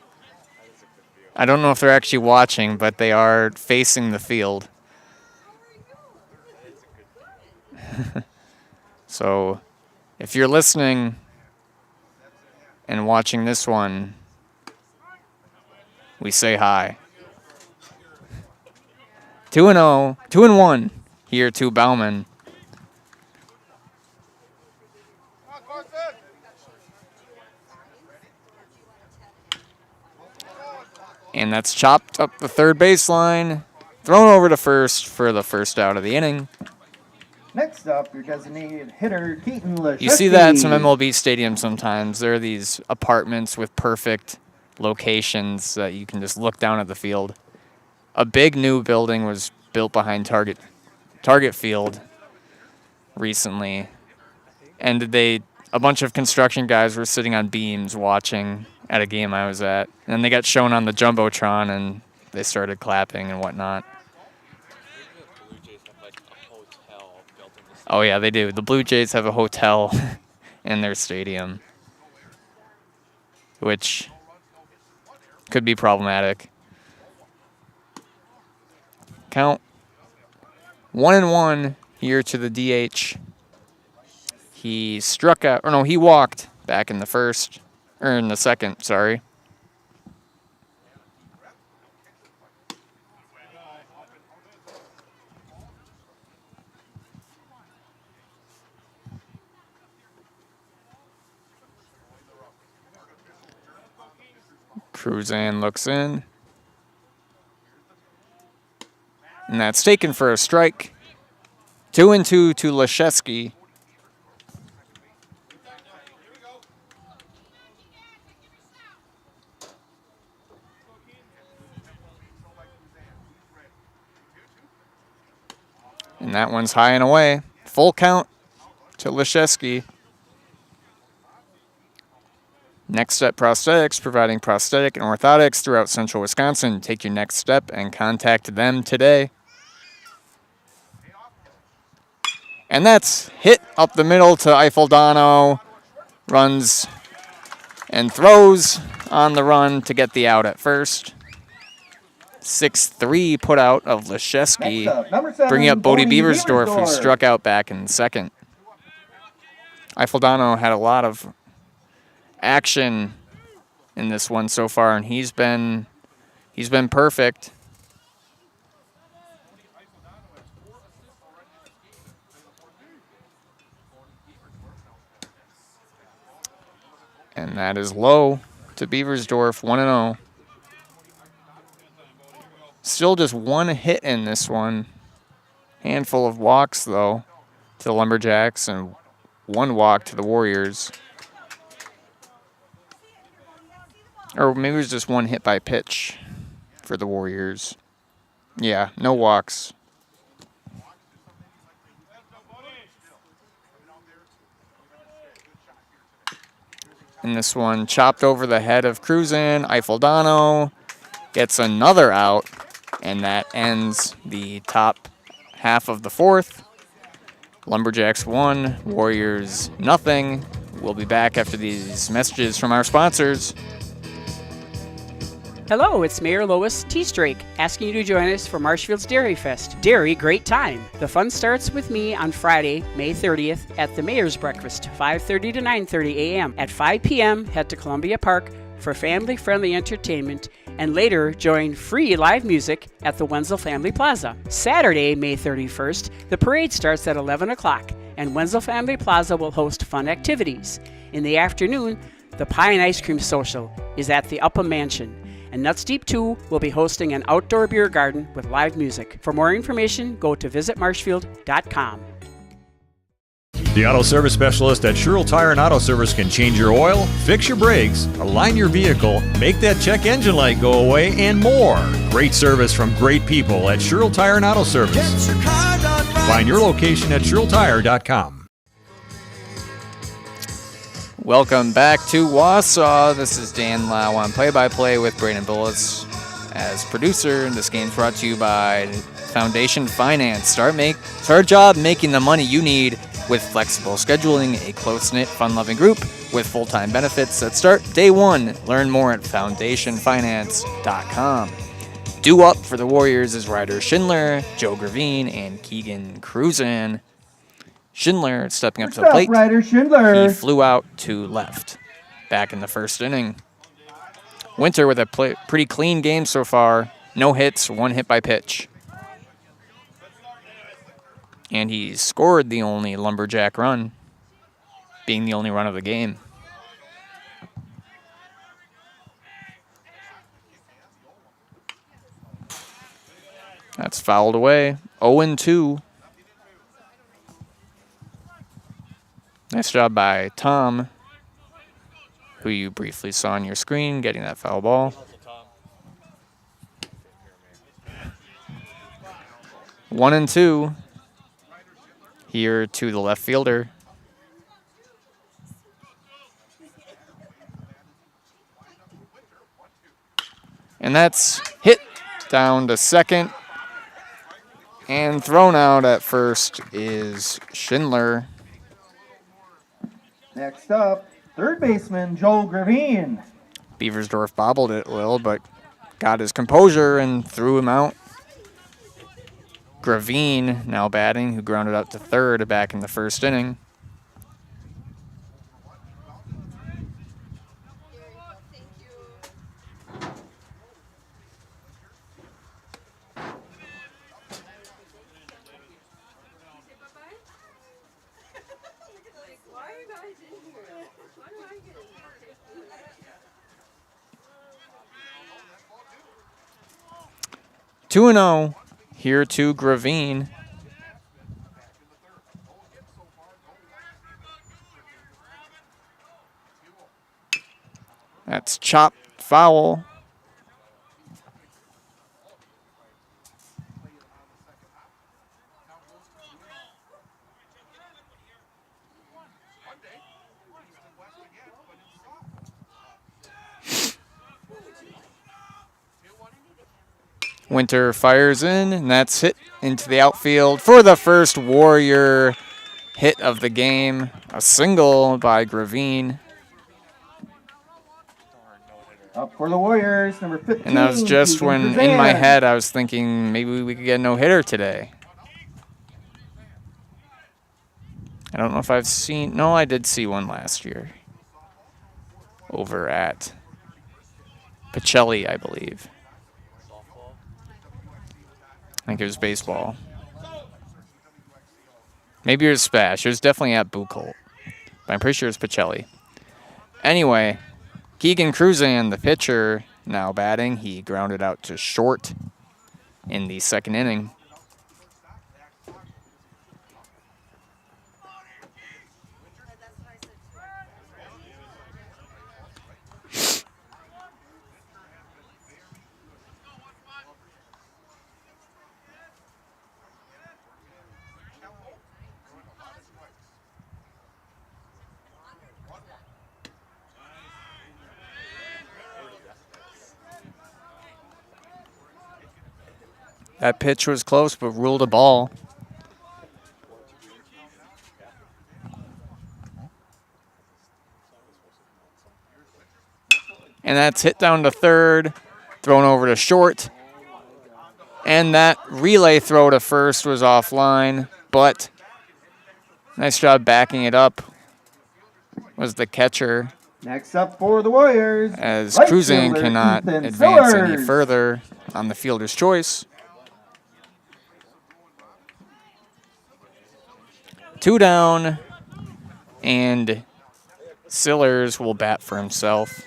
I don't know if they're actually watching, but they are facing the field. So if you're listening and watching this one, we say hi. 2-0, 2-1 here to Bauman. And that's chopped up the third baseline, thrown over to first for the first out of the inning. Next up, your designated hitter, Keaton Leszewski. You see that at some MLB stadiums sometimes. There are these apartments with perfect locations that you can just look down at the field. A big new building was built behind Target Field recently. And a bunch of construction guys were sitting on beams watching at a game I was at. And they got shown on the Jumbotron, and they started clapping and whatnot. Oh, yeah, they do. The Blue Jays have a hotel in their stadium. which could be problematic. Count 1-1 here to the DH. He struck out, or no, he walked back in the first, or in the second, sorry. Cruzan looks in. And that's taken for a strike. 2-2 to Leszewski. And that one's high and away. Full count to Leszewski. Next Step Prosthetics, providing prosthetic and orthotics throughout central Wisconsin. Take your next step and contact them today. And that's hit up the middle to Eiffeldano. Runs and throws on the run to get the out at first. 6-3 put out of Leszewski, bringing up Bodie Beversdorf, who struck out back in second. Eiffeldano had a lot of action in this one so far, and he's been perfect. And that is low to Beversdorf, 1-0. Still just one hit in this one. Handful of walks, though, to the Lumberjacks, and one walk to the Warriors. Or maybe it was just one hit by pitch for the Warriors. Yeah, no walks. And this one chopped over the head of Cruzan. Eiffeldano gets another out, and that ends the top half of the fourth. Lumberjacks 1, Warriors nothing. We'll be back after these messages from our sponsors. Hello, it's Mayor Lois T. Strake asking you to join us for Marshfield's Dairy Fest. Dairy, great time. The fun starts with me on Friday, May 30th at the Mayor's Breakfast, 5:30 to 9:30 a.m. At 5 p.m., head to Columbia Park for family-friendly entertainment, and later join free live music at the Wenzel Family Plaza. Saturday, May 31st, the parade starts at 11 o'clock, and Wenzel Family Plaza will host fun activities. In the afternoon, the Pie and Ice Cream Social is at the Upham Mansion, and Nuts Deep 2 will be hosting an outdoor beer garden with live music. For more information, go to visitmarshfield.com. The Auto Service Specialist at Sherrill Tire and Auto Service can change your oil, fix your brakes, align your vehicle, make that check engine light go away, and more. Great service from great people at Sherrill Tire and Auto Service. Find your location at SherrillTire.com. Welcome back to Wausau. This is Dan Lau on play-by-play with Braden Bullis as producer. This game's brought to you by Foundation Finance. Start a job making the money you need with flexible scheduling, a close-knit, fun-loving group with full-time benefits that start day one. Learn more at foundationfinance.com. Due up for the Warriors is Ryder Schindler, Joe Gravine, and Keegan Cruzan. Schindler stepping up to the plate. Ryder Schindler. He flew out to left back in the first inning. Winter with a pretty clean game so far. No hits, one hit by pitch. And he scored the only Lumberjack run, being the only run of the game. That's fouled away. 0-2. Nice job by Tom, who you briefly saw on your screen, getting that foul ball. 1-2 here to the left fielder. And that's hit down to second. And thrown out at first is Schindler. Next up, third baseman Joel Gravine. Beaversdorf bobbled it a little, but got his composure and threw him out. Gravine now batting, who grounded out to third back in the first inning. Two and 0 here to Gravine. That's chopped foul. Winter fires in, and that's hit into the outfield for the first Warrior hit of the game. A single by Gravine. Up for the Warriors, number 15. And that was just when, in my head, I was thinking maybe we could get a no-hitter today. I don't know if I've seen... No, I did see one last year. Over at Pacelli, I believe. I think it was baseball. Maybe it was Spash. It was definitely at Buchholz. But I'm pretty sure it's Pacelli. Anyway, Keegan Cruzan, the pitcher, now batting. He grounded out to short in the second inning. That pitch was close, but ruled a ball. And that's hit down to third, thrown over to short. And that relay throw to first was offline, but nice job backing it up was the catcher. Next up for the Warriors, as right Cruzan fielder cannot Ethan advance Sillers. any further on the fielder's choice. 2 down, and Sillers will bat for himself.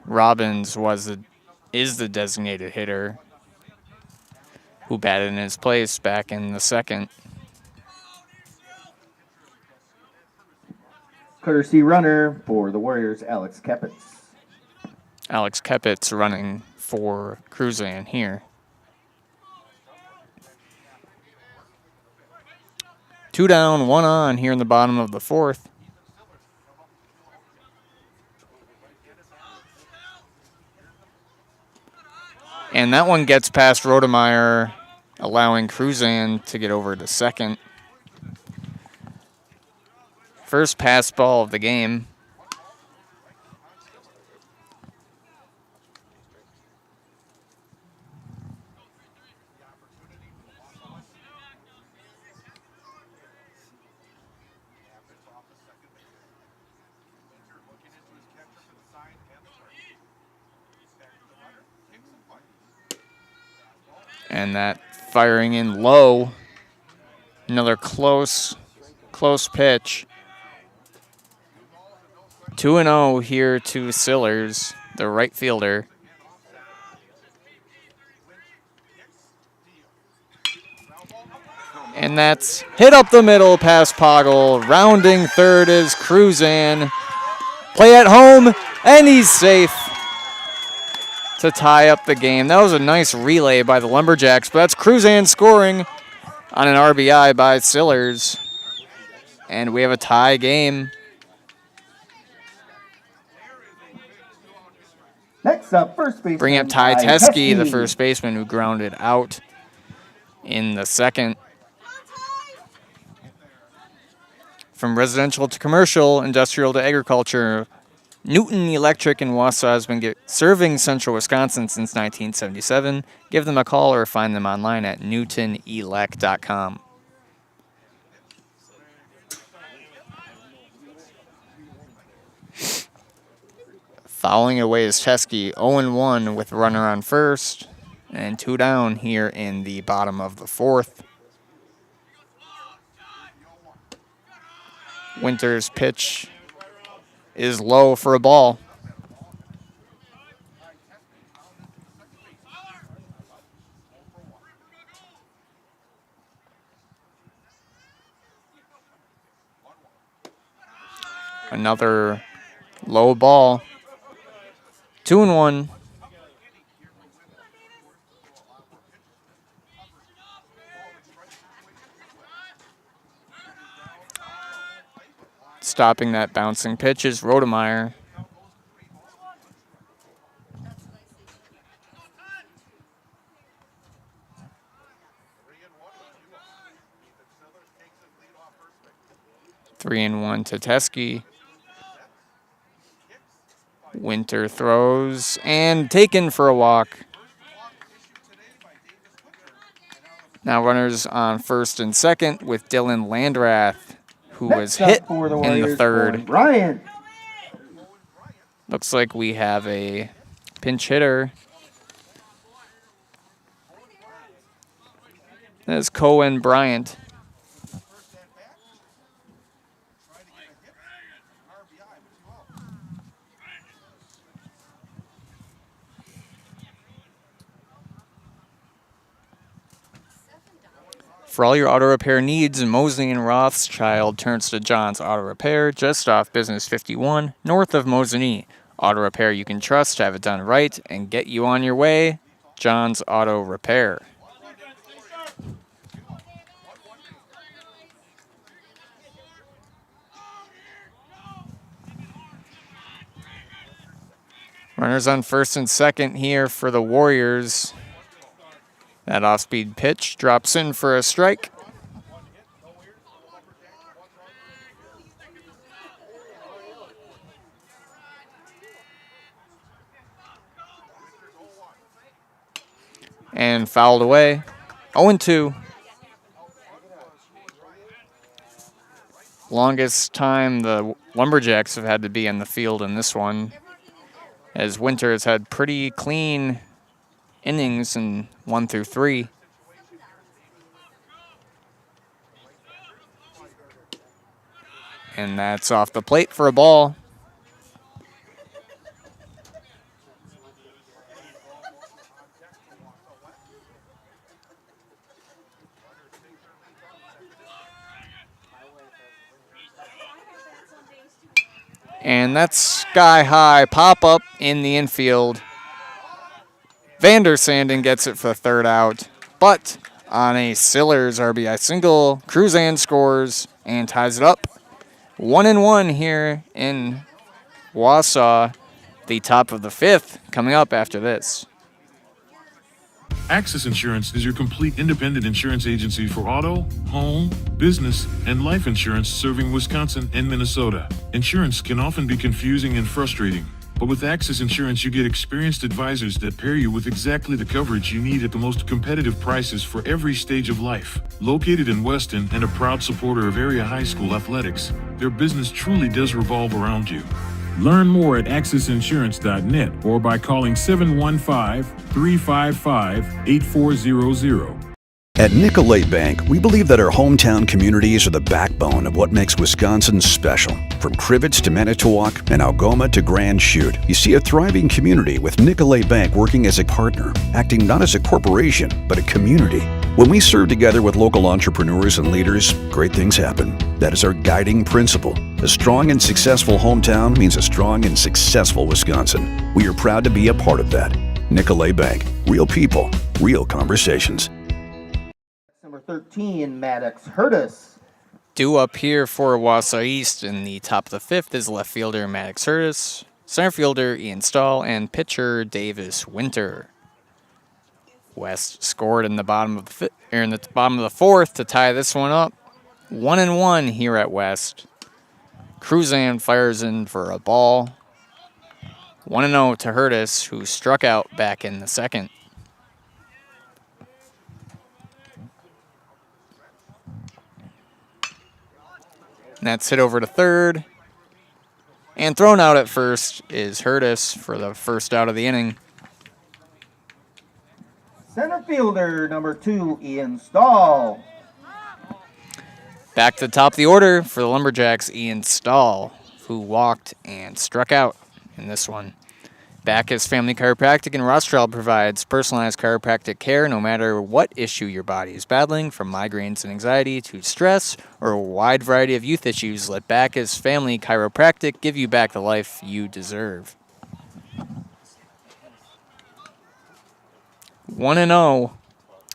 Robbins is the designated hitter who batted in his place back in the second. Courtesy runner for the Warriors, Alex Kepitz. Alex Kepitz running for Cruzan here. 2 down, 1 on here in the bottom of the fourth. And that one gets past Rodemeyer, allowing Cruzan to get over to second. First pass ball of the game. And that firing in low. Another close pitch. 2-0 here to Sillers, the right fielder. And that's hit up the middle past Poggle. Rounding third is Cruzan. Play at home, and he's safe to tie up the game. That was a nice relay by the Lumberjacks, but that's Cruzan scoring on an RBI by Sillers. And we have a tie game. Next up, first baseman. Bring up Ty Teskey, the first baseman who grounded out in the second. From residential to commercial, industrial to agriculture, Newton Electric in Wausau has been serving central Wisconsin since 1977. Give them a call or find them online at newtonelec.com. Fouling away is Chesky, 0-1 with a runner on first, and 2 down here in the bottom of the fourth. Winter's pitch is low for a ball. Another low ball. 2-1. Stopping that bouncing pitch is Rodemeyer. Three and one to Teskey. Winter throws and taken for a walk. Now runners on first and second with Dylan Landrath, who was hit in the third. Bryant. Looks like we have a pinch hitter. That's Cohen Bryant. For all your auto repair needs, Mosley and Rothschild turns to John's Auto Repair, just off Business 51, north of Mosinee. Auto repair you can trust, have it done right, and get you on your way. John's Auto Repair. Runners on first and second here for the Warriors. That off-speed pitch drops in for a strike. And fouled away. 0-2. Longest time the Lumberjacks have had to be on the field in this one, as Winter has had pretty clean innings in 1 through 3. And that's off the plate for a ball. And that's sky-high pop-up in the infield. Vander Sanden gets it for the third out, but on a Sillers RBI single, Cruzan scores and ties it up. 1-1 here in Wausau. The top of the fifth coming up after this. Access Insurance is your complete independent insurance agency for auto, home, business, and life insurance serving Wisconsin and Minnesota. Insurance can often be confusing and frustrating, but with Access Insurance you get experienced advisors that pair you with exactly the coverage you need at the most competitive prices for every stage of life. Located in Weston and a proud supporter of area high school athletics, their business truly does revolve around you. Learn more at accessinsurance.net or by calling 715-355-8400. At Nicolay Bank, we believe that our hometown communities are the backbone of what makes Wisconsin special. From Crivets to Manitowoc and Algoma to Grand Chute, you see a thriving community with Nicolay Bank working as a partner, acting not as a corporation, but a community. When we serve together with local entrepreneurs and leaders, great things happen. That is our guiding principle. A strong and successful hometown means a strong and successful Wisconsin. We are proud to be a part of that. Nicolay Bank. Real people, real conversations. Number 13, Maddox Hurtis. Due up here for Wausau East in the top of the fifth is left fielder Maddox Hurtis, center fielder Ian Stahl, and pitcher Davis Winter. West scored in the bottom of the fourth to tie this one up. 1-1 here at West. Cruzan fires in for a ball. 1-0 to Hurtis, who struck out back in the second. And that's hit over to third. And thrown out at first is Hurtis for the first out of the inning. Center fielder, number 2, Ian Stahl. Back to the top of the order for the Lumberjacks, Ian Stahl, who walked and struck out in this one. Backus Family Chiropractic in Rothschild provides personalized chiropractic care no matter what issue your body is battling, from migraines and anxiety to stress or a wide variety of youth issues. Let Backus Family Chiropractic give you back the life you deserve. 1-0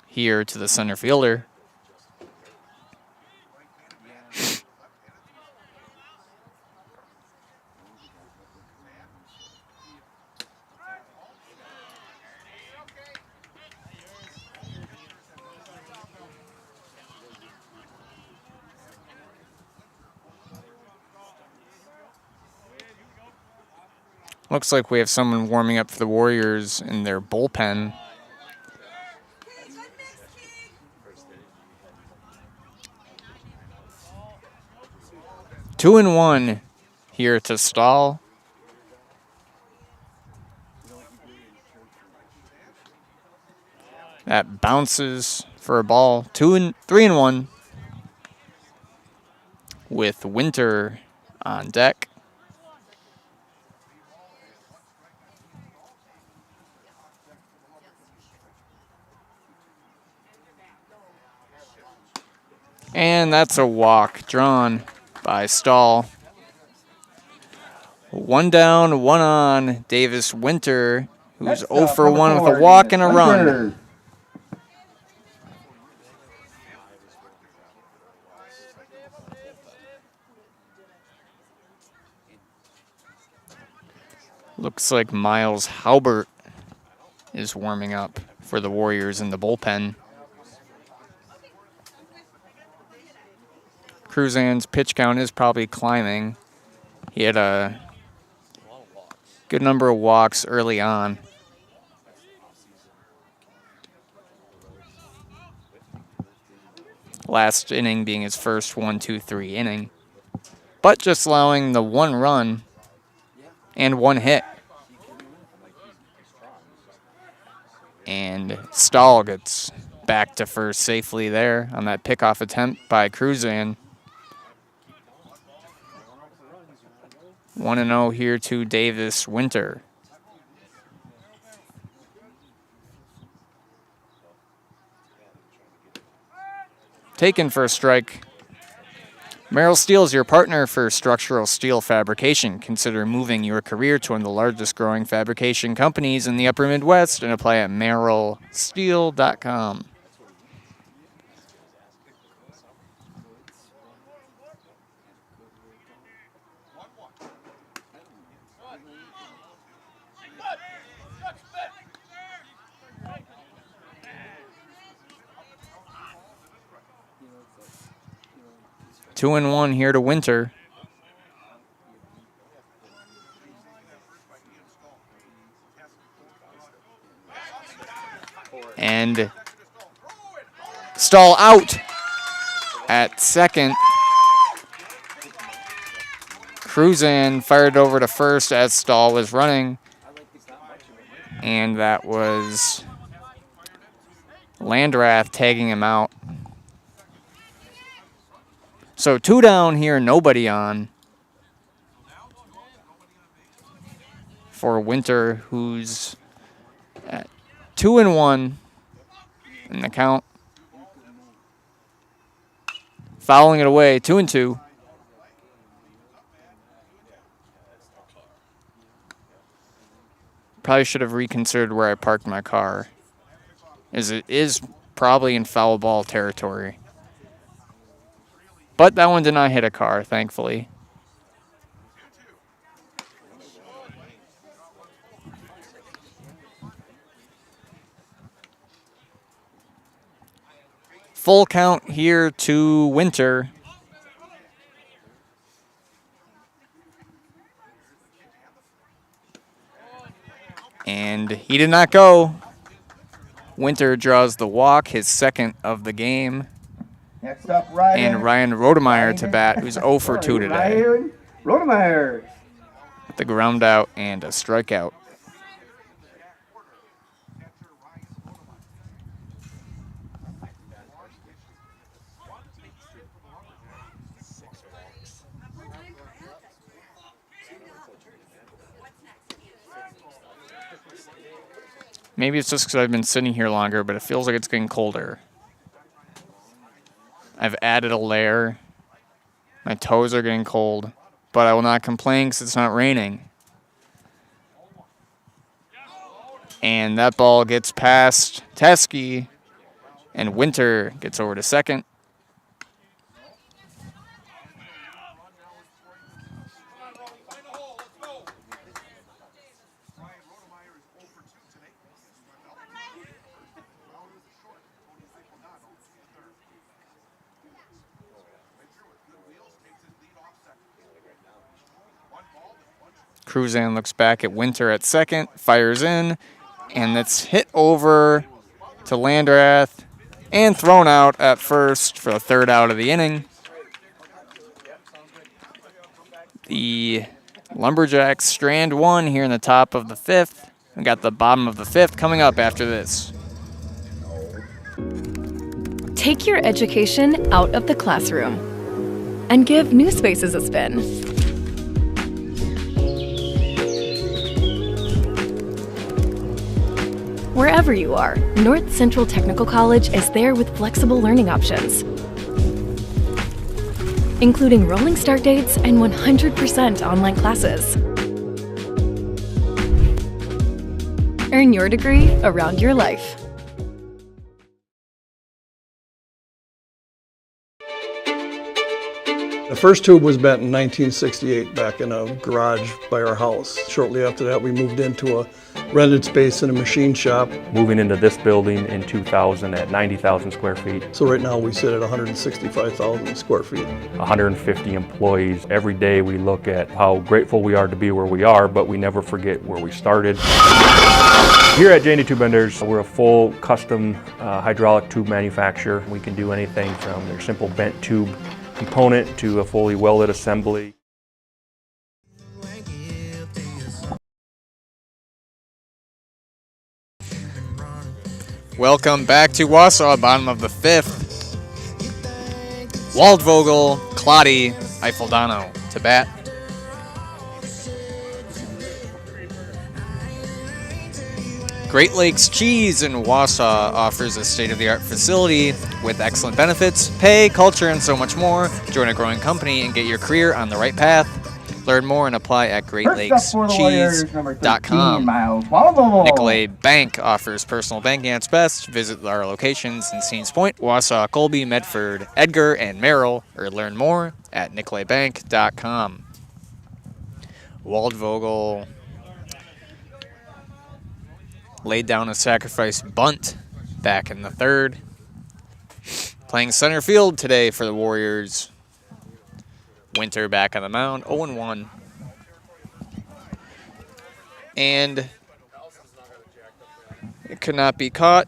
here to the center fielder. Looks like we have someone warming up for the Warriors in their bullpen. Two and one here to Stahl. That bounces for a ball. 3 and 1 with Winter on deck. And that's a walk drawn by Stahl. 1 down, 1 on. Davis Winter, who's 0 for 1 with a walk and a run. Looks like Miles Halbert is warming up for the Warriors in the bullpen. Cruzan's pitch count is probably climbing. He had a good number of walks early on. Last inning being his first 1-2-3 inning. But just allowing the 1 run and 1 hit. And Stahl gets back to first safely there on that pickoff attempt by Cruzan. 1-0 here to Davis Winter. Taken for a strike. Merrill Steel is your partner for structural steel fabrication. Consider moving your career to one of the largest growing fabrication companies in the upper Midwest and apply at merrillsteel.com. Two and 1 here to Winter. And Stahl out at second. Cruzan fired over to first as Stahl was running. And that was Landrath tagging him out. So 2 down here, nobody on for Winter, who's at 2 and 1 in the count. Fouling it away, 2 and 2. Probably should have reconsidered where I parked my car, as it is probably in foul ball territory. But that one did not hit a car, thankfully. Full count here to Winter. And he did not go. Winter draws the walk, his second of the game. Next up, Ryan. And Ryan Rodemeyer to bat, who's 0 for 2 today. Ryan Rodemeyer. The ground out and a strikeout. Maybe it's just because I've been sitting here longer, but it feels like it's getting colder. I've added a layer. My toes are getting cold, but I will not complain because it's not raining. And that ball gets past Teskey, and Winter gets over to second. Cruzan looks back at Winter at second, fires in, and that's hit over to Landrath and thrown out at first for the third out of the inning. The Lumberjacks strand one here in the top of the fifth. We got the bottom of the fifth coming up after this. Take your education out of the classroom and give New Spaces a spin. Wherever you are, North Central Technical College is there with flexible learning options, including rolling start dates and 100% online classes. Earn your degree around your life. The first tube was bent in 1968 back in a garage by our house. Shortly after that, we moved into a rented space in a machine shop. Moving into this building in 2000 at 90,000 square feet. So right now we sit at 165,000 square feet. 150 employees. Every day we look at how grateful we are to be where we are, but we never forget where we started. Here at J&D Tube Benders, we're a full custom hydraulic tube manufacturer. We can do anything from their simple bent tube component to a fully welded assembly. Welcome back to Wausau, bottom of the fifth. Waldvogel, Claudia, Eifeldano to bat. Great Lakes Cheese in Wausau offers a state-of-the-art facility with excellent benefits, pay, culture, and so much more. Join a growing company and get your career on the right path. Learn more and apply at GreatLakesCheese.com. Nicolay Bank offers personal banking at its best. Visit our locations in Steens Point, Wausau, Colby, Medford, Edgar, and Merrill, or learn more at nicolaybank.com. Waldvogel laid down a sacrifice bunt back in the third. Playing center field today for the Warriors. Winter back on the mound, 0-1. And it could not be caught.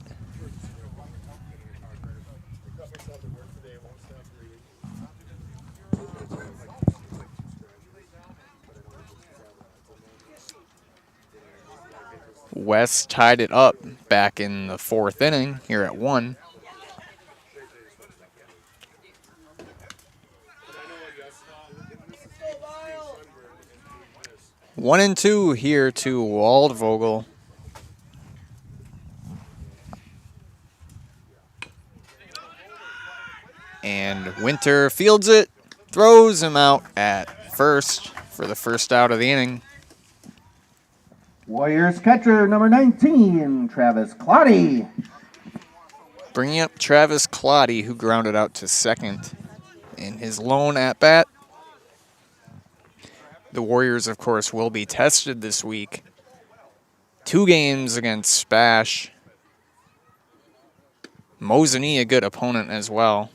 West tied it up back in the fourth inning here at 1. One and two here to Waldvogel. And Winter fields it, throws him out at first for the first out of the inning. Warriors catcher number 19, Travis Claudia. Bringing up Travis Claudia, who grounded out to second in his lone at-bat. The Warriors, of course, will be tested this week. 2 games against Spash. Mosinee, a good opponent as well.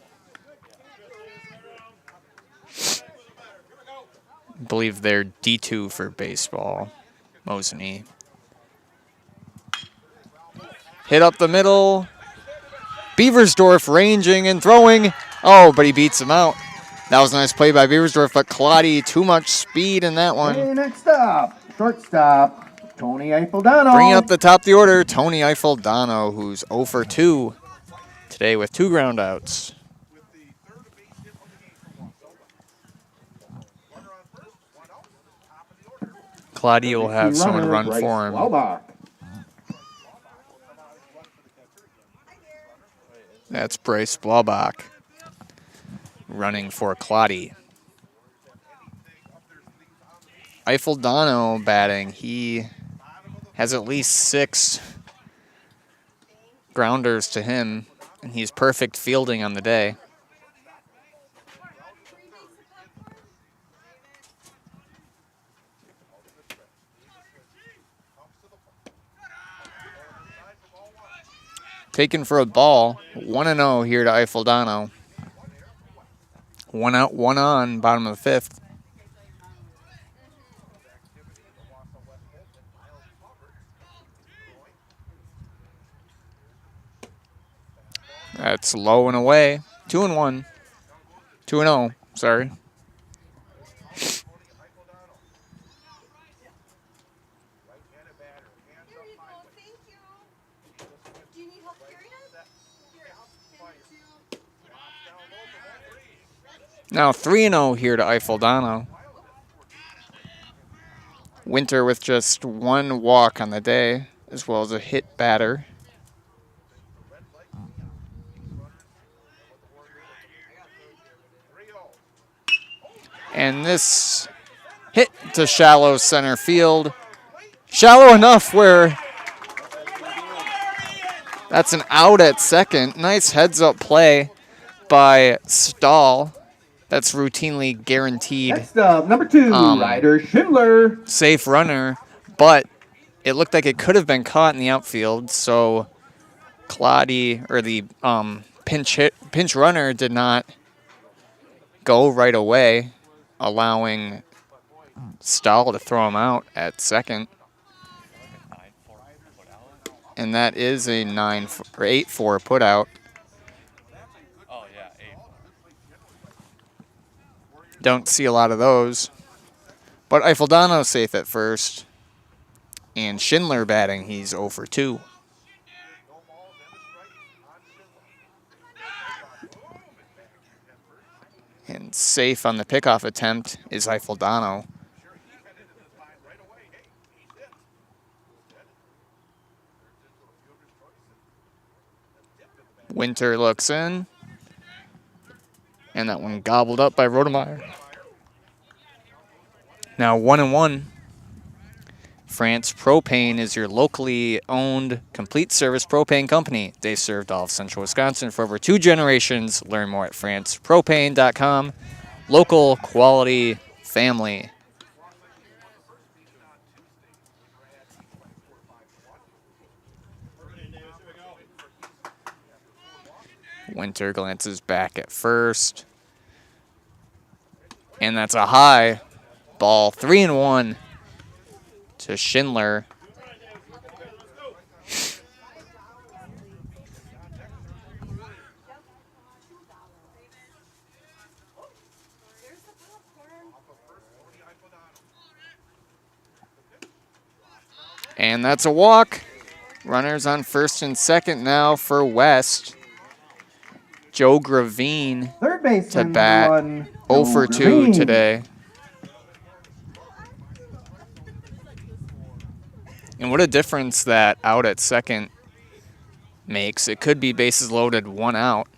I believe they're D2 for baseball, Mosinee. Hit up the middle. Beaversdorf ranging and throwing. Oh, but he beats him out. That was a nice play by Beaversdorf, but Claudia, too much speed in that one. Hey, next up, shortstop, Tony Eiffeldano. Bringing up the top of the order, Tony Eiffeldano, who's 0 for 2 today with 2 ground outs. Claudia will have someone run for him. That's Bryce Blaubach running for Claudia. Eiffeldano batting. He has at least 6 grounders to him, and he's perfect fielding on the day. Taken for a ball. 1-0 here to Eiffeldano. 1 out, 1 on, bottom of the 5th. That's low and away. 2-1. 2-0, sorry. Now 3-0 here to Eiffeldano. Winter with just 1 walk on the day, as well as a hit batter. And this hit to shallow center field. Shallow enough where that's an out at second. Nice heads-up play by Stahl. That's routinely guaranteed. Next up, number 2, Ryder Schindler. Safe runner, but it looked like it could have been caught in the outfield, so Claudia, or the pinch runner, did not go right away, allowing Stahl to throw him out at second. And that is a 8-4 putout. Don't see a lot of those. But Eiffeldano safe at first. And Schindler batting, he's 0 for 2. And safe on the pickoff attempt is Eiffeldano. Winter looks in. And that one gobbled up by Rodemeyer. Now 1-1. France Propane is your locally owned complete service propane company. They served all of central Wisconsin for over 2 generations. Learn more at francepropane.com. Local quality family. Winter glances back at first. And that's a high ball. 3-1 to Schindler. And that's a walk. Runners on first and second now for West. Joe Gravine to bat. 0 for 2 today. And what a difference that out at second makes. It could be bases loaded, 1 out.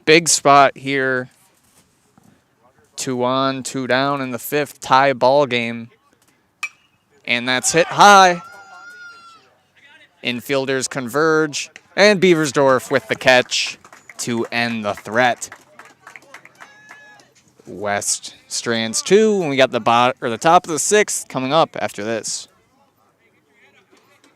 Big spot here. 2 on, 2 down in the 5th, tie ball game. And that's hit high. Infielders converge. And Beaversdorf with the catch to end the threat. West strands 2, and we got the top of the 6th coming up after this.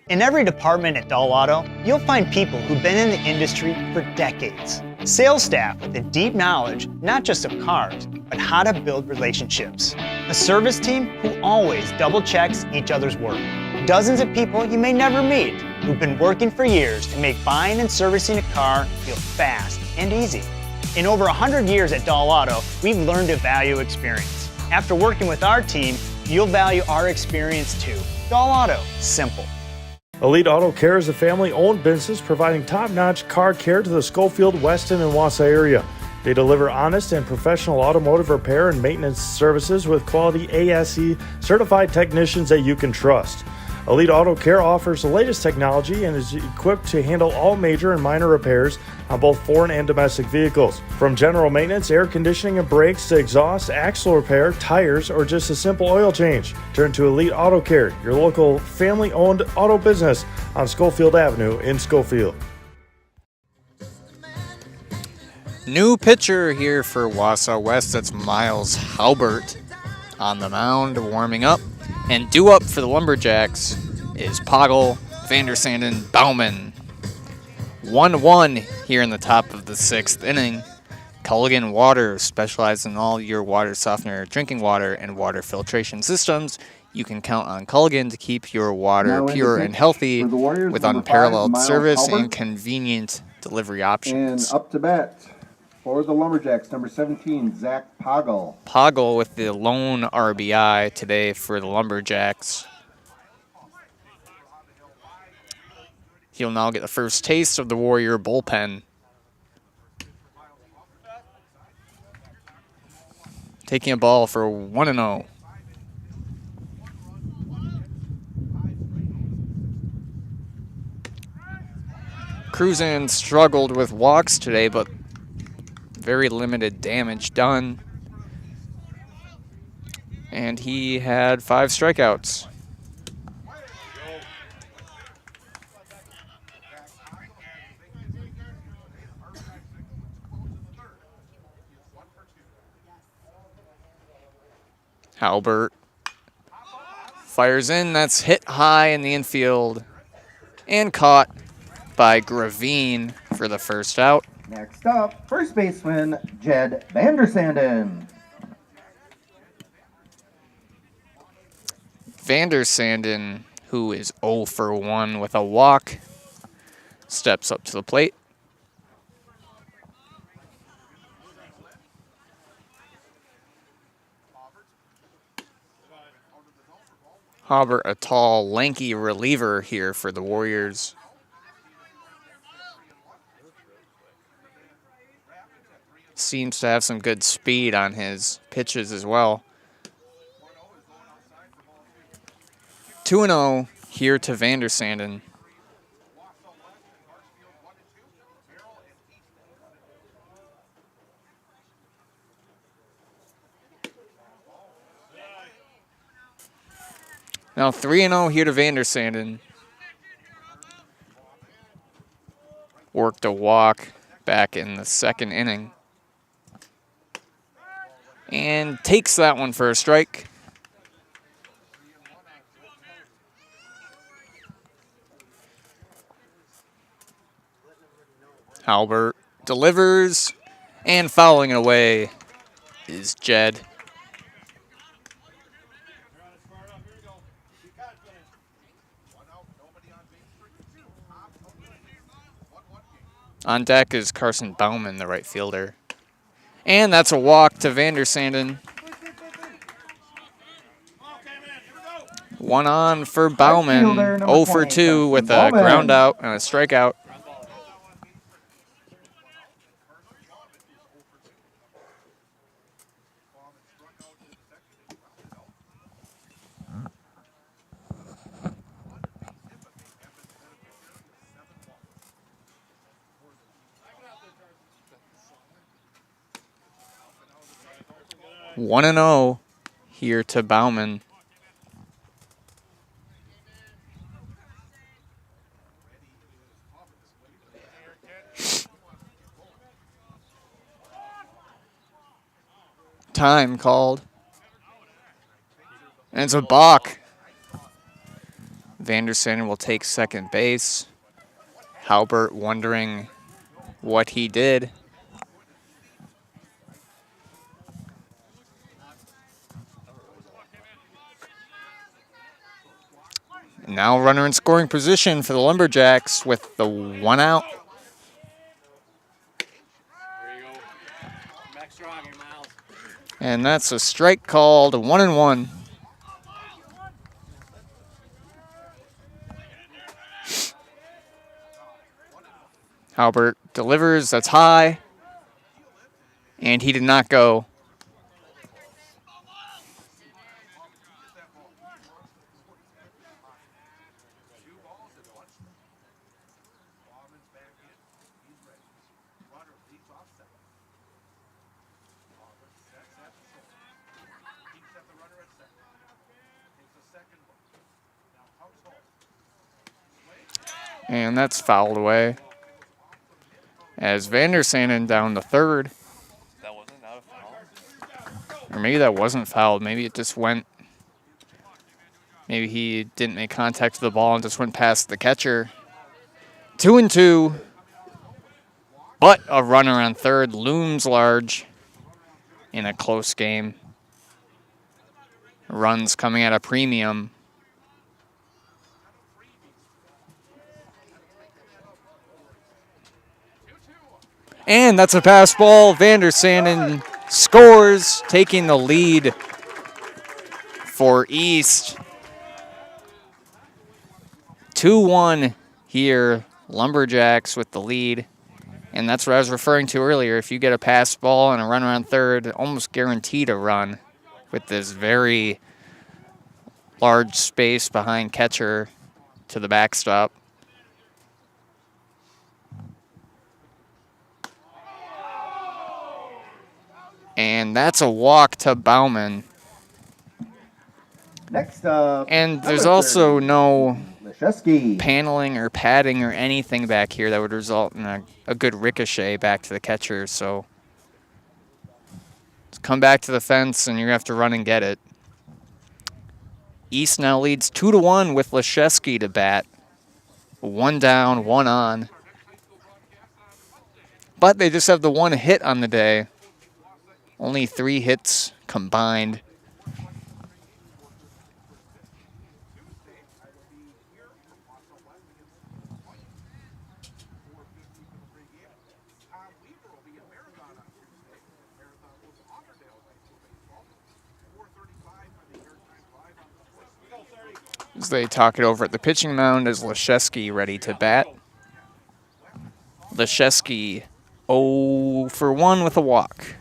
In every department at Dahl Auto, you'll find people who've been in the industry for decades. Sales staff with a deep knowledge, not just of cars, but how to build relationships. A service team who always double checks each other's work. Dozens of people you may never meet who've been working for years to make buying and servicing a car feel fast and easy. In over 100 years at Dahl Auto, we've learned to value experience. After working with our team, you'll value our experience too. Dahl Auto, simple. Elite Auto Care is a family-owned business providing top-notch car care to the Schofield, Weston, and Wausau area. They deliver honest and professional automotive repair and maintenance services with quality ASE certified technicians that you can trust. Elite Auto Care offers the latest technology and is equipped to handle all major and minor repairs on both foreign and domestic vehicles. From general maintenance, air conditioning and brakes to exhaust, axle repair, tires, or just a simple oil change. Turn to Elite Auto Care, your local family-owned auto business on Schofield Avenue in Schofield. New pitcher here for Wausau West. That's Miles Halbert on the mound, warming up. And due up for the Lumberjacks is Poggle, Vandersanden, Bauman. 1-1 here in the top of the 6th inning. Culligan Water specializes in all your water softener, drinking water, and water filtration systems. You can count on Culligan to keep your water pure and healthy with unparalleled service and convenient delivery options. And up to bat for the Lumberjacks, number 17, Zach Poggle. Poggle with the lone RBI today for the Lumberjacks. He'll now get the first taste of the Warrior bullpen. Taking a ball for 1-0. Cruzan struggled with walks today, but very limited damage done. And he had 5 strikeouts. Halbert fires in. That's hit high in the infield and caught by Gravine for the first out. Next up, first baseman, Jed Vandersanden. Vandersanden, who is 0 for 1 with a walk, steps up to the plate. Halbert, a tall, lanky reliever here for the Warriors. Seems to have some good speed on his pitches as well. 2-0 here to Vandersanden. Now 3-0 here to Vandersanden. Worked a walk back in the 2nd inning. And takes that one for a strike. Halbert delivers, and fouling it away is Jed. On deck is Carson Bauman, the right fielder. And that's a walk to Vandersanden. 1 on for Bauman, 0 for 2 with a ground out and a strikeout. One and 0 here to Bauman. Time called. And it's a balk. Vandersanden will take second base. Halbert wondering what he did. Now runner in scoring position for the Lumberjacks with the 1 out. And that's a strike called, 1-1. Halbert delivers, that's high. And he did not go. And that's fouled away. As Vandersanden down to third. That wasn't out of foul. Or maybe that wasn't fouled. Maybe it just went. Maybe he didn't make contact with the ball and just went past the catcher. 2-2. But a runner on third looms large in a close game. Runs coming at a premium. And that's a pass ball. Vandersanden scores, taking the lead for East. 2-1 here. Lumberjacks with the lead. And that's what I was referring to earlier. If you get a pass ball and a runner on third, almost guaranteed a run with this very large space behind catcher to the backstop. And that's a walk to Bauman. Next up. And there's also no Leszewski. paneling or padding or anything back here that would result in a good ricochet back to the catcher. So come back to the fence and you're going to have to run and get it. East now leads 2-1 with Leszewski to bat. 1 down, 1 on. But they just have the 1 hit on the day. Only 3 hits combined. As they talk it over at the pitching mound as Leszewski ready to bat. Leszewski 0 for 1 with a walk.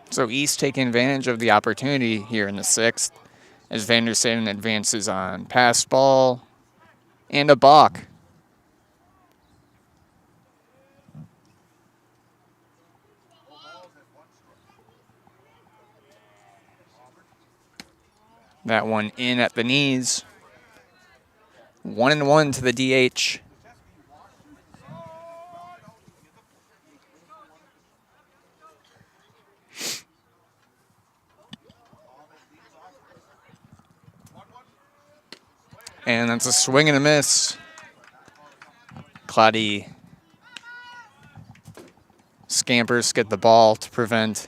So East taking advantage of the opportunity here in the 6th as Vandersanden advances on pass ball and a balk. That one in at the knees. 1-1 to the DH. And that's a swing and a miss. Cloudy scampers get the ball to prevent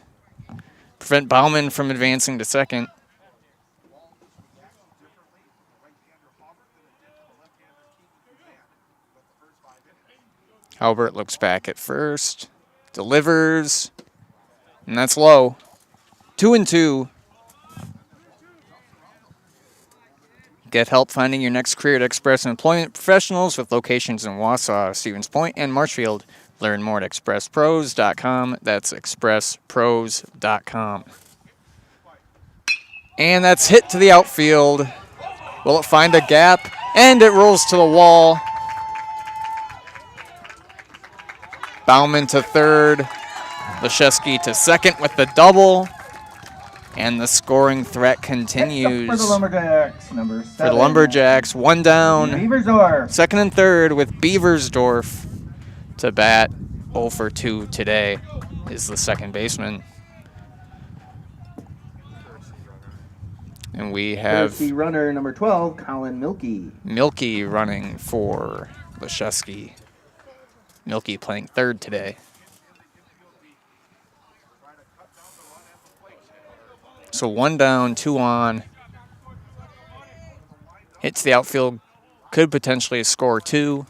Bauman from advancing to second. Albert looks back at first, delivers, and that's low. 2-2. Get help finding your next career at Express Employment Professionals with locations in Wausau, Stevens Point, and Marshfield. Learn more at expresspros.com. That's expresspros.com. And that's hit to the outfield. Will it find a gap? And it rolls to the wall. Bauman to third. Leszewski to second with the double. And the scoring threat continues. For the Lumberjacks, number 7. For the Lumberjacks, 1 down. Beaversdorf. Second and third with Beaversdorf to bat. 0 for 2 today is the second baseman. And we have the runner, number 12, Colin Milkey. Milkey running for Leszewski. Milkey playing third today. So 1 down, 2 on. Hits the outfield, could potentially score 2.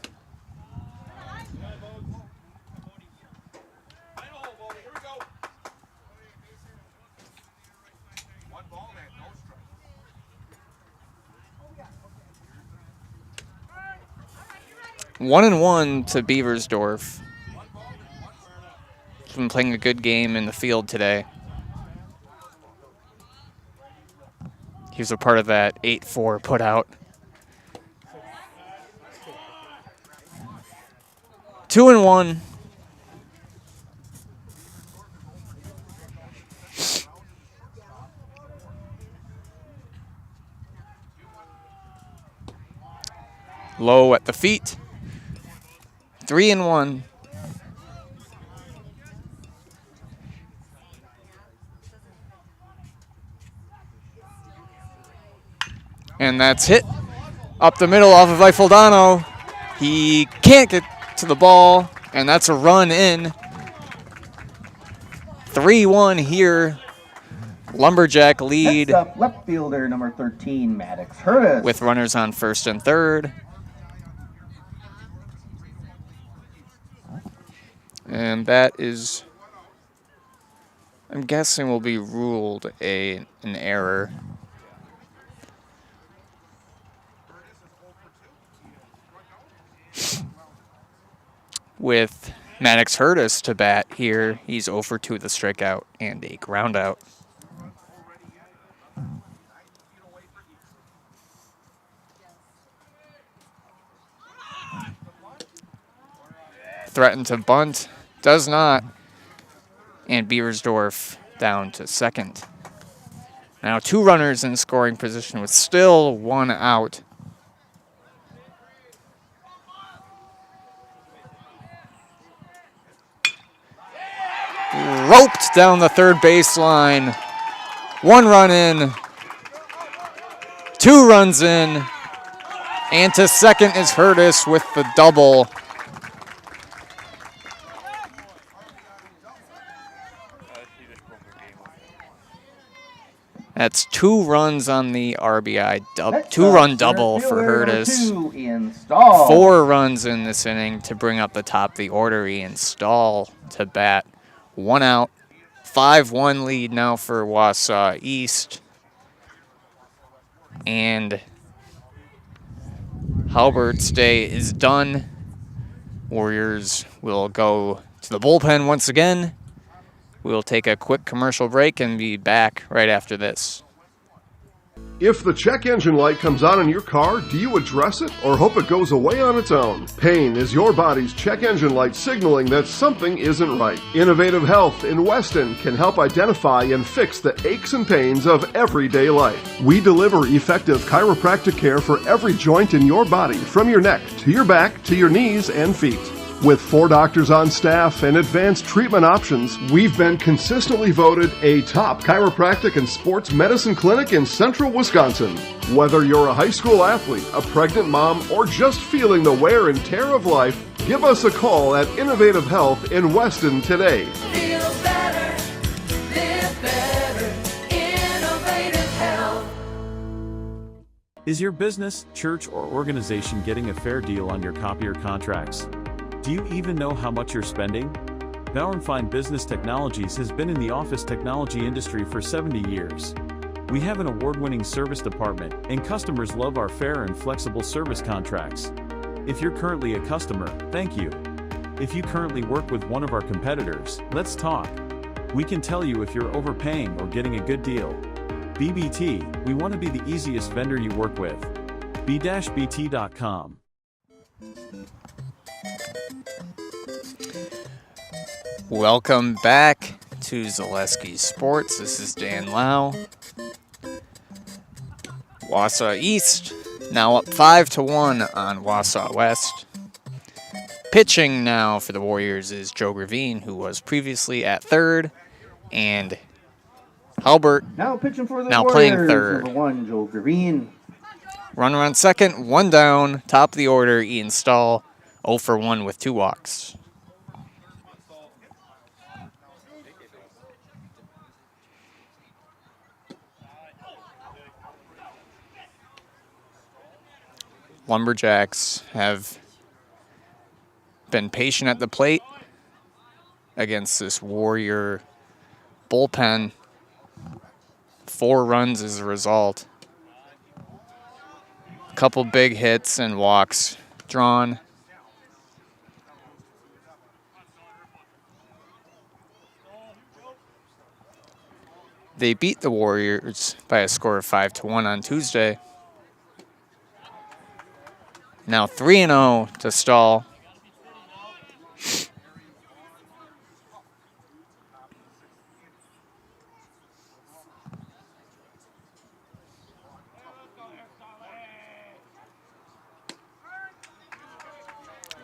One and 1 to Beversdorf. He's been playing a good game in the field today. He was a part of that 8-4 put out. 2 and 1. Low at the feet. 3 and 1. And that's hit up the middle off of Eifeldano. He can't get to the ball, and that's a run in. 3-1 here. Lumberjack lead. Next up, left fielder number 13, Maddox Hurtis. With runners on first and third. And that is, I'm guessing, will be ruled an error. With Maddox Hurtis to bat here, he's 0 for 2 with a strikeout and a ground out. Threatened to bunt, does not. And Beversdorf down to second. Now 2 runners in scoring position with still 1 out. Roped down the third baseline. 1 run in. 2 runs in. And to second is Hurtis with the double. That's 2 runs on the RBI, 2-run double for Hurtis. 4 runs in this inning to bring up the top of the order. Ian Stahl to bat. 1 out. 5-1 lead now for Wausau East. And Halbert's day is done. Warriors will go to the bullpen once again. We'll take a quick commercial break and be back right after this. If the check engine light comes on in your car, do you address it or hope it goes away on its own? Pain is your body's check engine light signaling that something isn't right. Innovative Health in Weston can help identify and fix the aches and pains of everyday life. We deliver effective chiropractic care for every joint in your body, from your neck to your back to your knees and feet. With 4 doctors on staff and advanced treatment options, we've been consistently voted a top chiropractic and sports medicine clinic in central Wisconsin. Whether you're a high school athlete, a pregnant mom, or just feeling the wear and tear of life, give us a call at Innovative Health in Weston today. Feel better, live better, Innovative Health. Is your business, church, or organization getting a fair deal on your copier contracts? Do you even know how much you're spending? Bauernfeind Business Technologies has been in the office technology industry for 70 years. We have an award-winning service department, and customers love our fair and flexible service contracts. If you're currently a customer, thank you. If you currently work with one of our competitors, let's talk. We can tell you if you're overpaying or getting a good deal. BBT, we want to be the easiest vendor you work with. b-bt.com. Welcome back to Zaleski Sports. This is Dan Lau. Wausau East now up 5-1 on Wausau West. Pitching now for the Warriors is Joe Gravine, who was previously at third, and Halbert now pitching for the now Warriors, playing third. Number 1, Joe Gravine. Runner on second, 1 down. Top of the order, Ian Stahl, 0 for 1 with 2 walks. Lumberjacks have been patient at the plate against this Warrior bullpen. 4 runs as a result. A couple big hits and walks drawn. They beat the Warriors by a score of 5-1 on Tuesday. Now 3-0 to Stahl.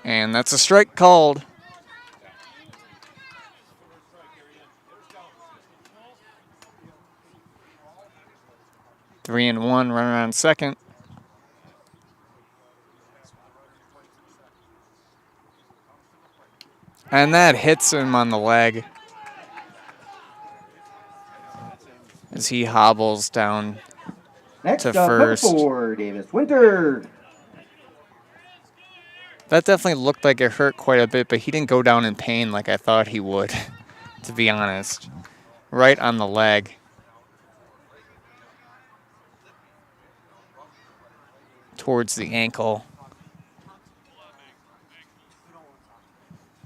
And that's a strike called. Three and one, runner on second. And that hits him on the leg as he hobbles down Next to up, number first. 4, Davis Winter. That definitely looked like it hurt quite a bit, but he didn't go down in pain like I thought he would, to be honest. Right on the leg. Towards the ankle.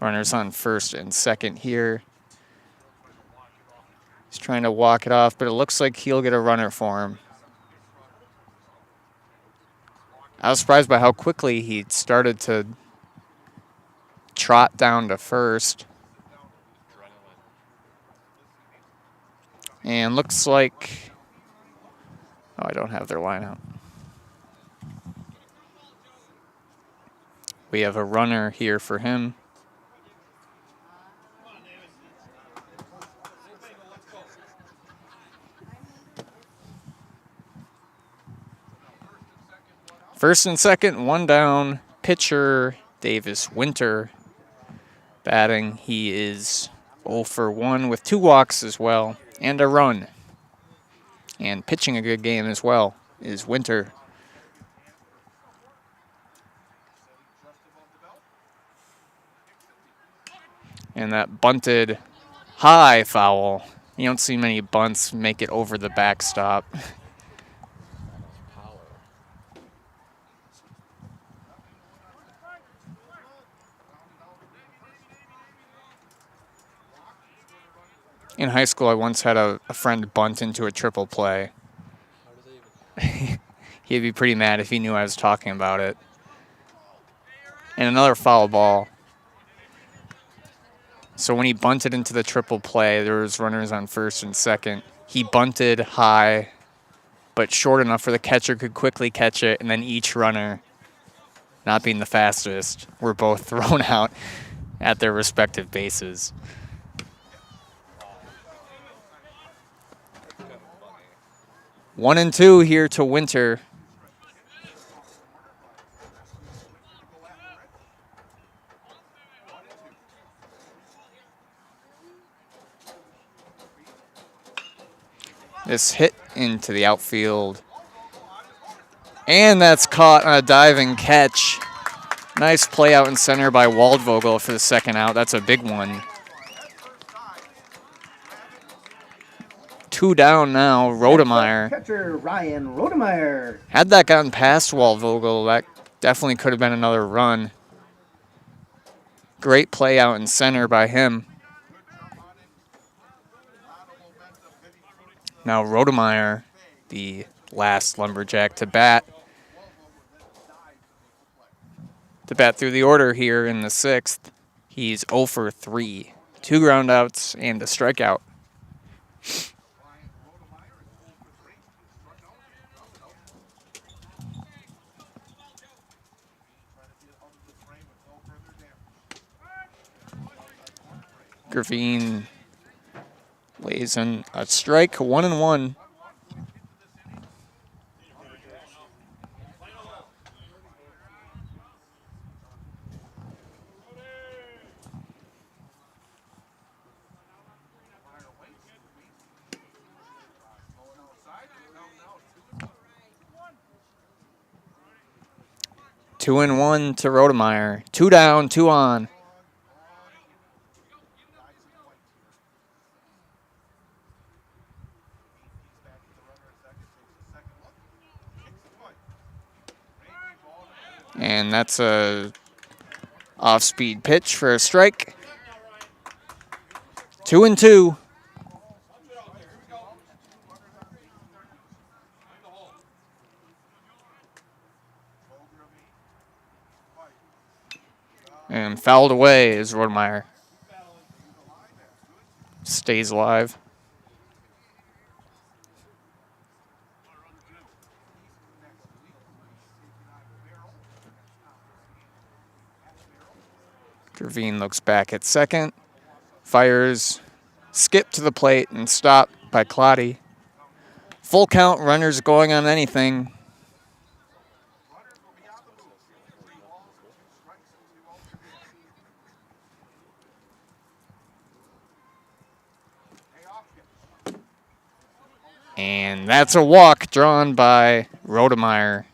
Runners on first and second here. He's trying to walk it off, but it looks like he'll get a runner for him. I was surprised by how quickly he started to trot down to first. And looks like, oh, I don't have their lineup. We have a runner here for him. First and second, one down. Pitcher Davis Winter batting. He is 0 for 1 with 2 walks as well and a run. And pitching a good game as well is Winter. And that bunted high foul. You don't see many bunts make it over the backstop. In high school, I once had a friend bunt into a triple play. He'd be pretty mad if he knew I was talking about it. And another foul ball. So when he bunted into the triple play, there was runners on first and second. He bunted high, but short enough where the catcher could quickly catch it, and then each runner, not being the fastest, were both thrown out at their respective bases. One and two here to Winter. This hit into the outfield. And that's caught on a diving catch. Nice play out in center by Waldvogel for the second out. That's a big one. 2 down now, Rodemeyer. Catcher Ryan Rodemeyer. Had that gotten past Waldvogel, that definitely could have been another run. Great play out in center by him. Now Rodemeyer, the last Lumberjack to bat. To bat through the order here in the 6th. He's 0 for 3. 2 groundouts and a strikeout. Gravine lays in a strike, 1-1. 2-1 to Rodemeyer. 2 down, 2 on. And that's a off-speed pitch for a strike. 2-2. And fouled away is Rodemeyer. Stays alive. Gravine looks back at second. Fires. Skip to the plate and stopped by Clotty. Full count, runners going on anything. And that's a walk drawn by Rodemeyer.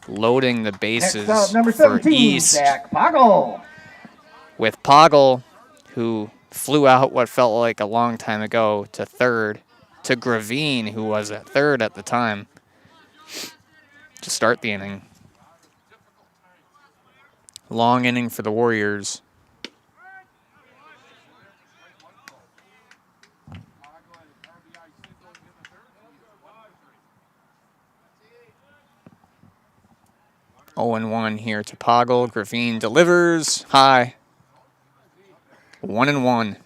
Loading the bases Next up, number for 17, East. Zach Poggle. With Poggle, who flew out what felt like a long time ago to third, to Gravine, who was at third at the time, to start the inning. Long inning for the Warriors. Oh and 1 here to Poggle. Gravine delivers high. 1-1.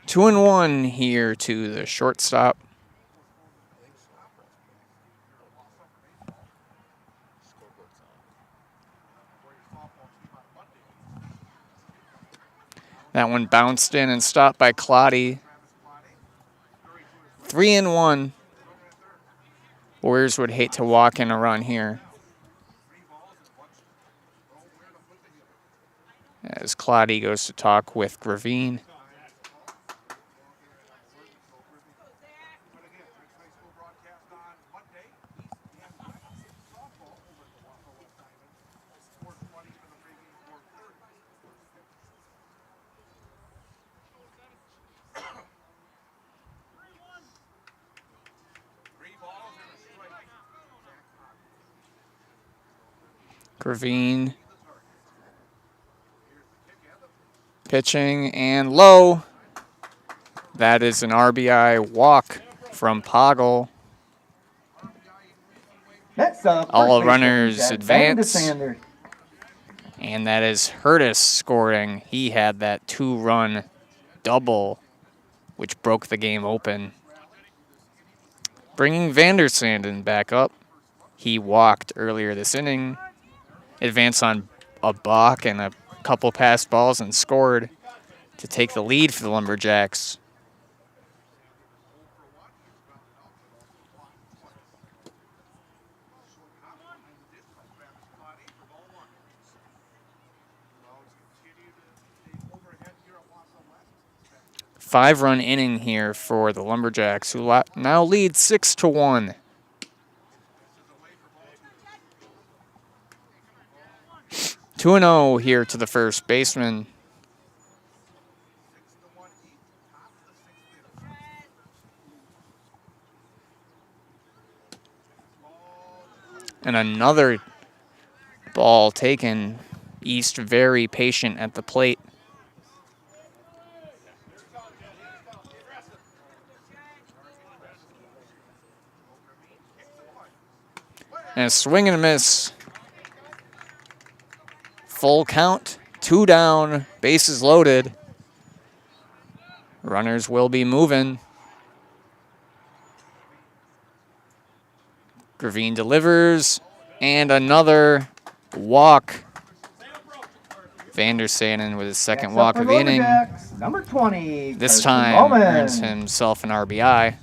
Two and 1 here to the shortstop. That one bounced in and stopped by Clotty. 3-1. Warriors would hate to walk in a run here. As Clotty goes to talk with Gravine. Gravine pitching and low. That is an RBI walk from Poggle. Next up, all first runners baseman, advance. Vandersander. And that is Hurtis scoring. He had that 2-run double, which broke the game open. Bringing Vandersanden back up. He walked earlier this inning. Advanced on a balk and a couple passed balls and scored to take the lead for the Lumberjacks. Five-run inning here for the Lumberjacks, who now lead 6-1. Two 2-0 here to the first baseman. And another ball taken. East very patient at the plate. And a swing and a miss. Full count, 2 down, bases loaded. Runners will be moving. Gravine delivers, and another walk. Vandersanden with his second walk of the inning. Number 20. This Carson time Bowman. earns himself an RBI.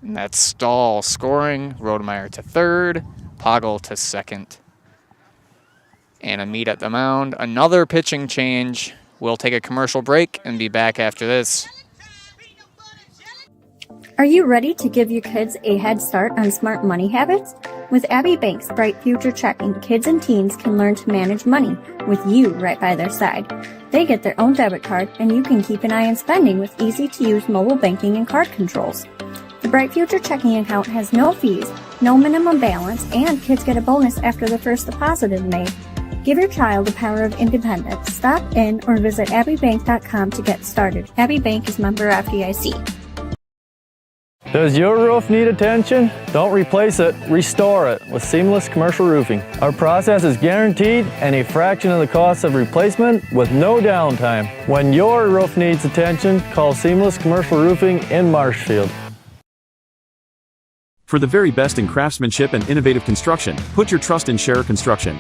And that's Stahl scoring. Rodemeyer to third. Poggle to second. And a meet at the mound. Another pitching change. We'll take a commercial break and be back after this. Are you ready to give your kids a head start on smart money habits? With Abbey Bank's Bright Future Checking, kids and teens can learn to manage money with you right by their side. They get their own debit card, and you can keep an eye on spending with easy-to-use mobile banking and card controls. The Bright Future Checking account has no fees, no minimum balance, and kids get a bonus after the first deposit is made. Give your child the power of independence. Stop in or visit abbeybank.com to get started. Abbey Bank is member FDIC. Does your roof need attention? Don't replace it, restore it with Seamless Commercial Roofing. Our process is guaranteed and a fraction of the cost of replacement with no downtime. When your roof needs attention, call Seamless Commercial Roofing in Marshfield. For the very best in craftsmanship and innovative construction, put your trust in Scherer Construction.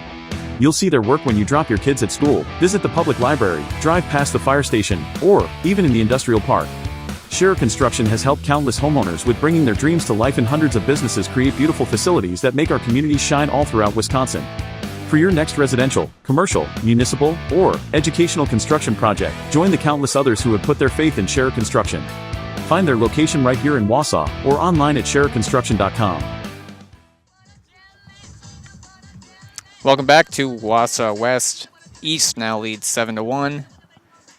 You'll see their work when you drop your kids at school, visit the public library, drive past the fire station, or even in the industrial park. Scherer Construction has helped countless homeowners with bringing their dreams to life, and hundreds of businesses create beautiful facilities that make our communities shine all throughout Wisconsin. For your next residential, commercial, municipal, or educational construction project, join the countless others who have put their faith in Scherer Construction. Find their location right here in Wausau or online at schererconstruction.com. Welcome back to Wausau West. East now leads 7-1.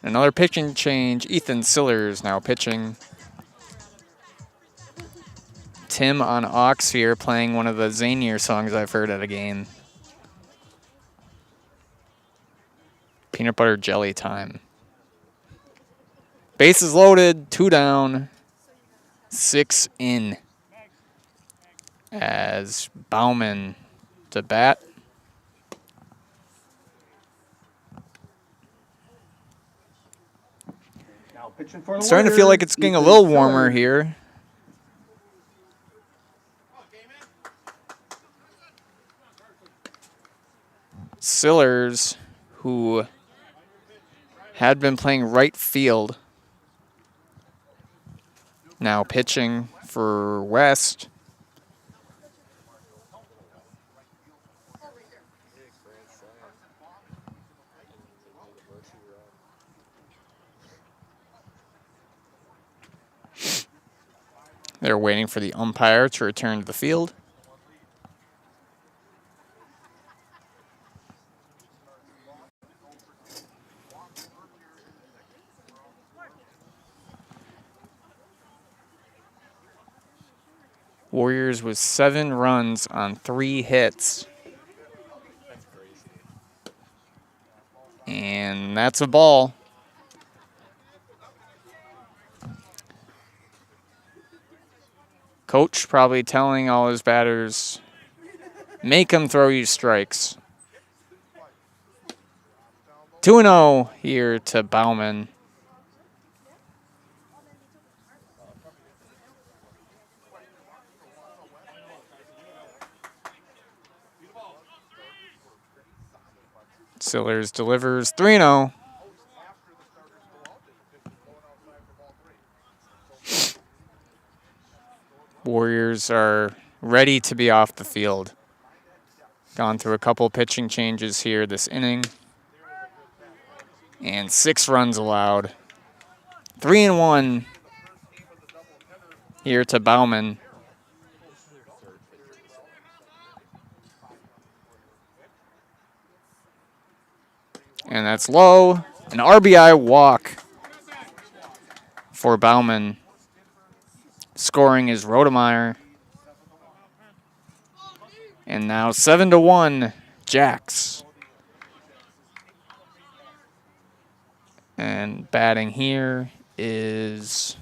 Another pitching change. Ethan Sillers now pitching. Tim on aux here, playing one of the zanier songs I've heard at a game. Peanut butter jelly time. Bases loaded, 2 down, 6 in. As Bauman to bat. Pitching for the Starting to feel like it's getting a little warmer here. Sillers, who had been playing right field, now pitching for West. They're waiting for the umpire to return to the field. Warriors with 7 runs on 3 hits. And that's a ball. Coach probably telling all his batters, make them throw you strikes. 2-0 here to Bauman. Sillers delivers 3-0. Warriors are ready to be off the field. Gone through a couple pitching changes here this inning. And 6 runs allowed. 3-1 here to Bauman. And that's low. An RBI walk for Bauman. Scoring is Rodemeyer. And now 7-1, Jacks. And batting here is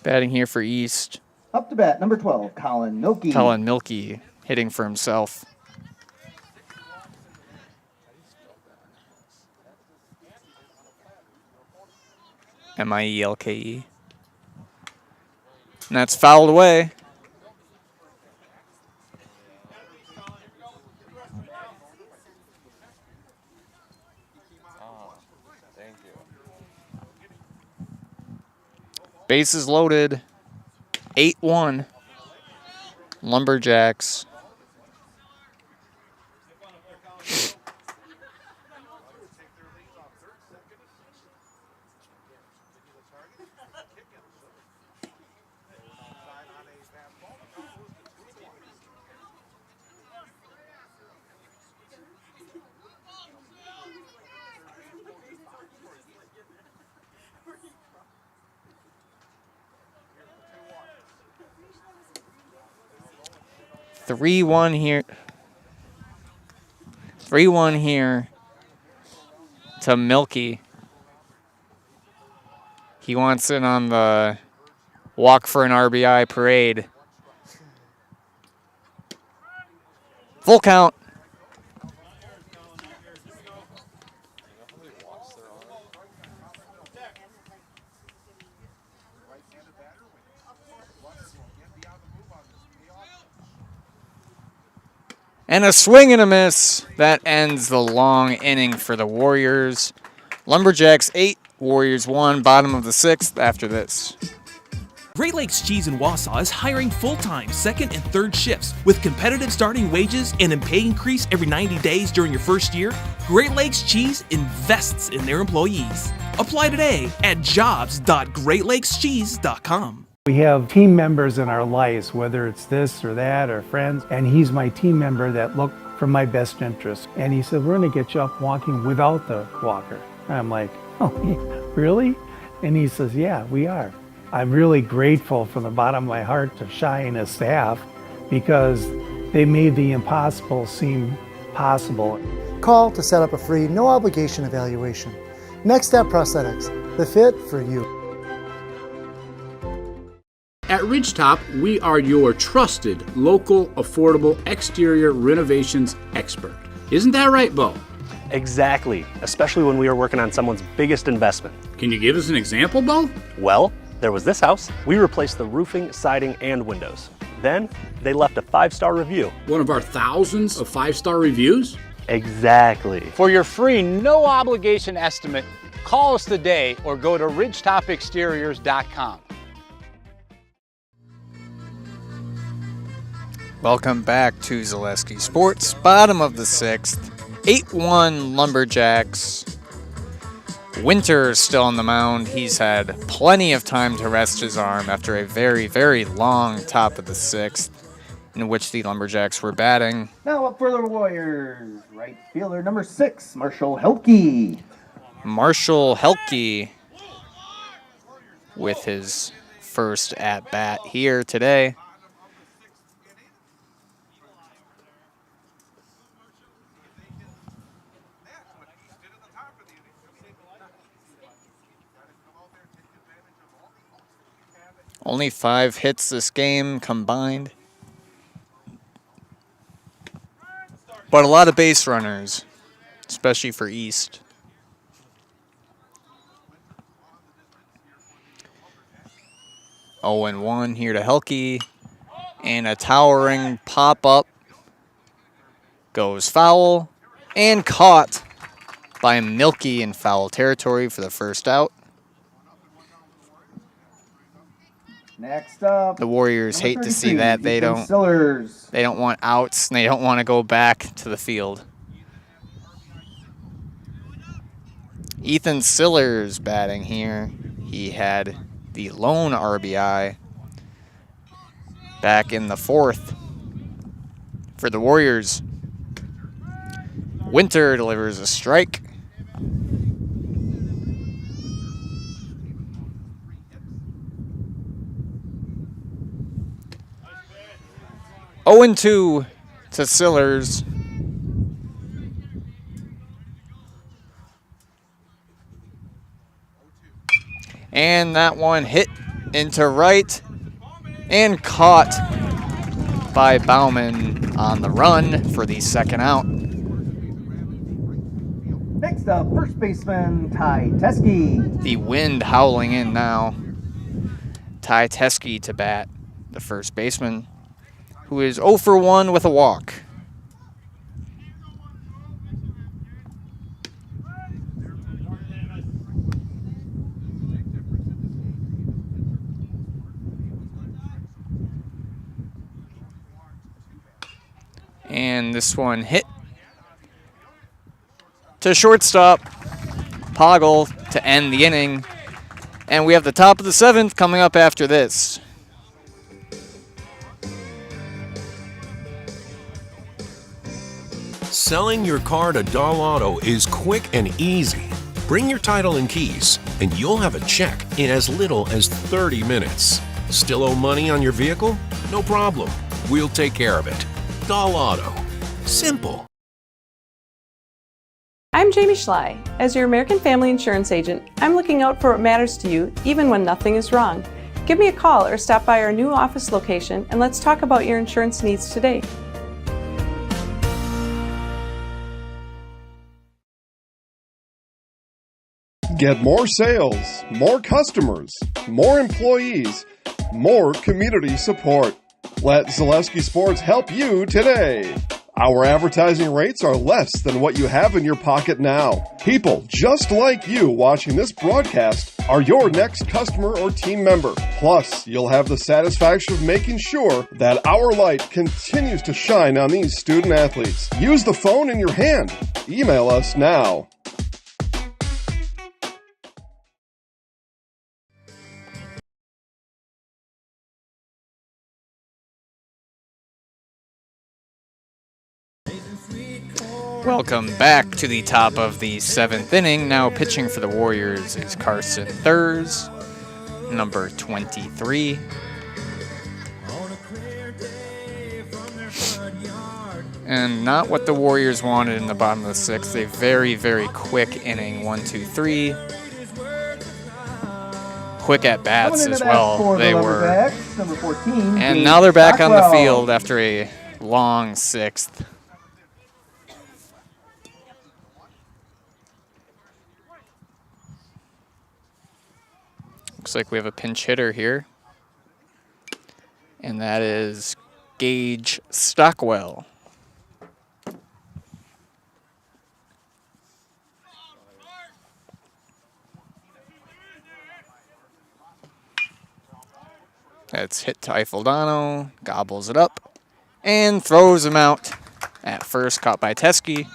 batting here for East. Up to bat, number 12, Colin Milkey. Colin Milkey hitting for himself. Mielke. And that's fouled away. Bases loaded. 8-1. Lumberjacks. Three one here. 3-1 here to Milky. He wants in on the walk for an RBI parade. Full count. And a swing and a miss. That ends the long inning for the Warriors. Lumberjacks 8, Warriors 1, bottom of the 6th after this. Great Lakes Cheese in Wausau is hiring full-time second and third shifts with competitive starting wages and a pay increase every 90 days during your first year. Great Lakes Cheese invests in their employees. Apply today at jobs.greatlakescheese.com. We have team members in our lives, whether it's this or that or friends, and he's my team member that look for my best interest. And he said, we're gonna get you up walking without the walker. And I'm like, oh, really? And he says, yeah, we are. I'm really grateful from the bottom of my heart to Shai and his staff because they made the impossible seem possible. Call to set up a free, no obligation evaluation. Next Step Prosthetics, the fit for you. At Ridgetop, we are your trusted, local, affordable exterior renovations expert. Isn't that right, Bo? Exactly, especially when we are working on someone's biggest investment. Can you give us an example, Bo? Well, there was this house. We replaced the roofing, siding, and windows. Then, they left a 5-star review. One of our thousands of 5-star reviews? Exactly. For your free, no obligation estimate, call us today or go to ridgetopexteriors.com. Welcome back to Zaleski Sports, bottom of the 6th. 8-1 Lumberjacks. Winter still on the mound. He's had plenty of time to rest his arm after a very, very long top of the 6th in which the Lumberjacks were batting. Now up for the Warriors, right fielder number 6, Marshall Helke. Marshall Helke with his first at-bat here today. Only 5 hits this game combined. But a lot of base runners, especially for East. Oh, and 1 here to Helke. And a towering pop-up. Goes foul. And caught by Milky in foul territory for the first out. Next up, the Warriors hate to see that. They don't want outs and they don't want to go back to the field. Ethan Sillers batting here. He had the lone RBI back in the 4th for the Warriors. Winter delivers a strike. Oh, 0-2 to Sillers. And that one hit into right and caught by Bauman on the run for the second out. Next up, first baseman Ty Teske. The wind howling in now. Ty Teske to bat, the first baseman, who is 0 for 1 with a walk. And this one hit to shortstop. Poggle to end the inning. And we have the top of the 7th coming up after this. Selling your car to Dahl Auto is quick and easy. Bring your title and keys, and you'll have a check in as little as 30 minutes. Still owe money on your vehicle? No problem. We'll take care of it. Dahl Auto. Simple. I'm Jamie Schley. As your American Family Insurance agent, I'm looking out for what matters to you, even when nothing is wrong. Give me a call or stop by our new office location, and let's talk about your insurance needs today. Get more sales, more customers, more employees, more community support. Let Zaleski Sports help you today. Our advertising rates are less than what you have in your pocket now. People just like you watching this broadcast are your next customer or team member. Plus, you'll have the satisfaction of making sure that our light continues to shine on these student athletes. Use the phone in your hand. Email us now. Welcome back to the top of the 7th inning. Now pitching for the Warriors is Carson Thurs, number 23. And not what the Warriors wanted in the bottom of the 6th. A very, very quick inning, 1, 2, 3. Quick at bats as well. They were. Number 14. And now they're back on the field after a long 6th. Looks like we have a pinch hitter here, and that is Gage Stockwell. That's hit to Eiffeldano, gobbles it up, and throws him out at first, caught by Teskey.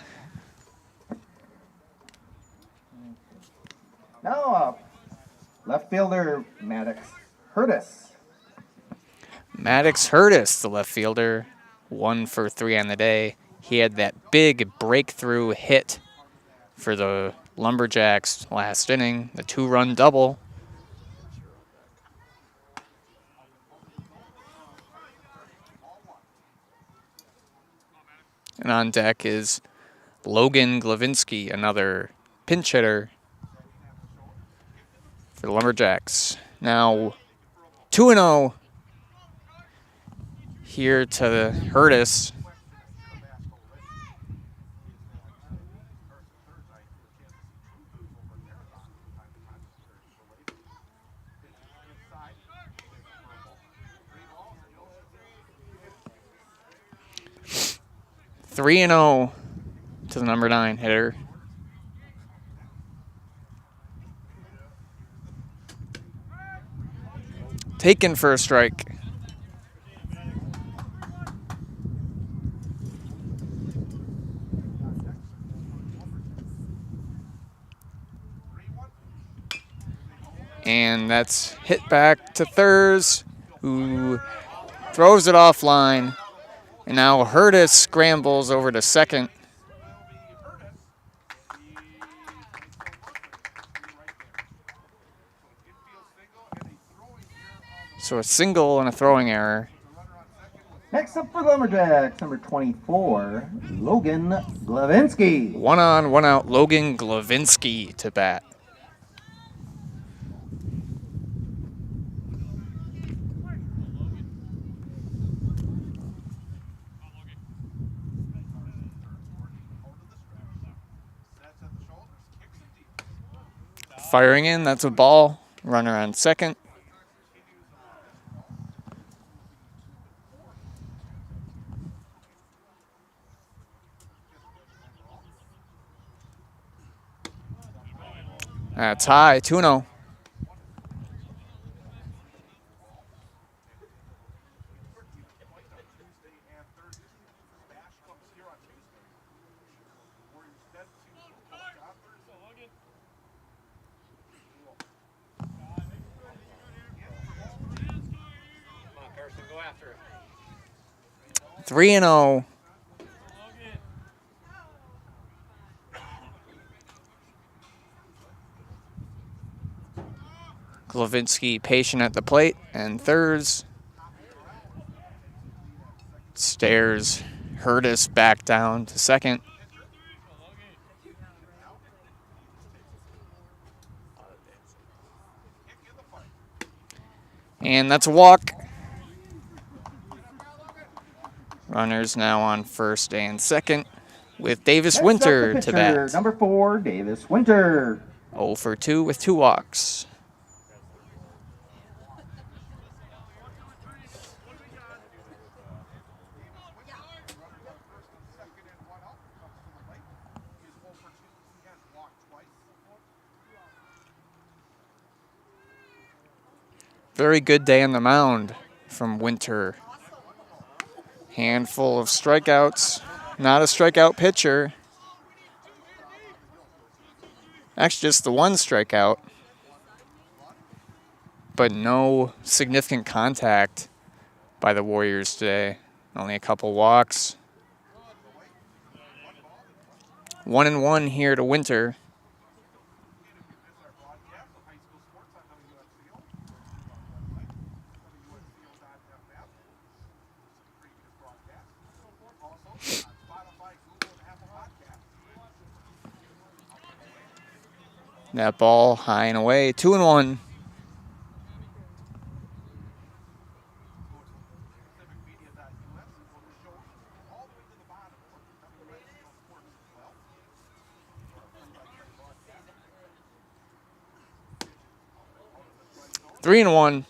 Now up. Left fielder, Maddox Hurtis. Maddox Hurtis, the left fielder, 1 for 3 on the day. He had that big breakthrough hit for the Lumberjacks last inning, the 2-run double. And on deck is Logan Glavinsky, another pinch hitter for the Lumberjacks. Now 2-0 here to Hurtis. Three and 0 to the number 9 hitter. Taken for a strike. And that's hit back to Thurs, who throws it offline. And now Hurtis scrambles over to second. So a single and a throwing error. Next up for the Lumberjacks, number 24, Logan Glavinsky. 1 on, 1 out, Logan Glavinsky to bat. Firing in, that's a ball. Runner on second. That's high, 2-0. 3-0. Glavinsky patient at the plate and thirds. Stairs Hurtis back down to second. And that's a walk. Runners now on first and second with Davis Next up, Winter the to pitcher, bat. number 4, Davis Winter. 0 for 2 with 2 walks. Very good day on the mound from Winter. Handful of strikeouts. Not a strikeout pitcher. Actually, just the one strikeout. But no significant contact by the Warriors today. Only a couple walks. 1-1 here to Winter. That ball high and away, 2-1. Three and one.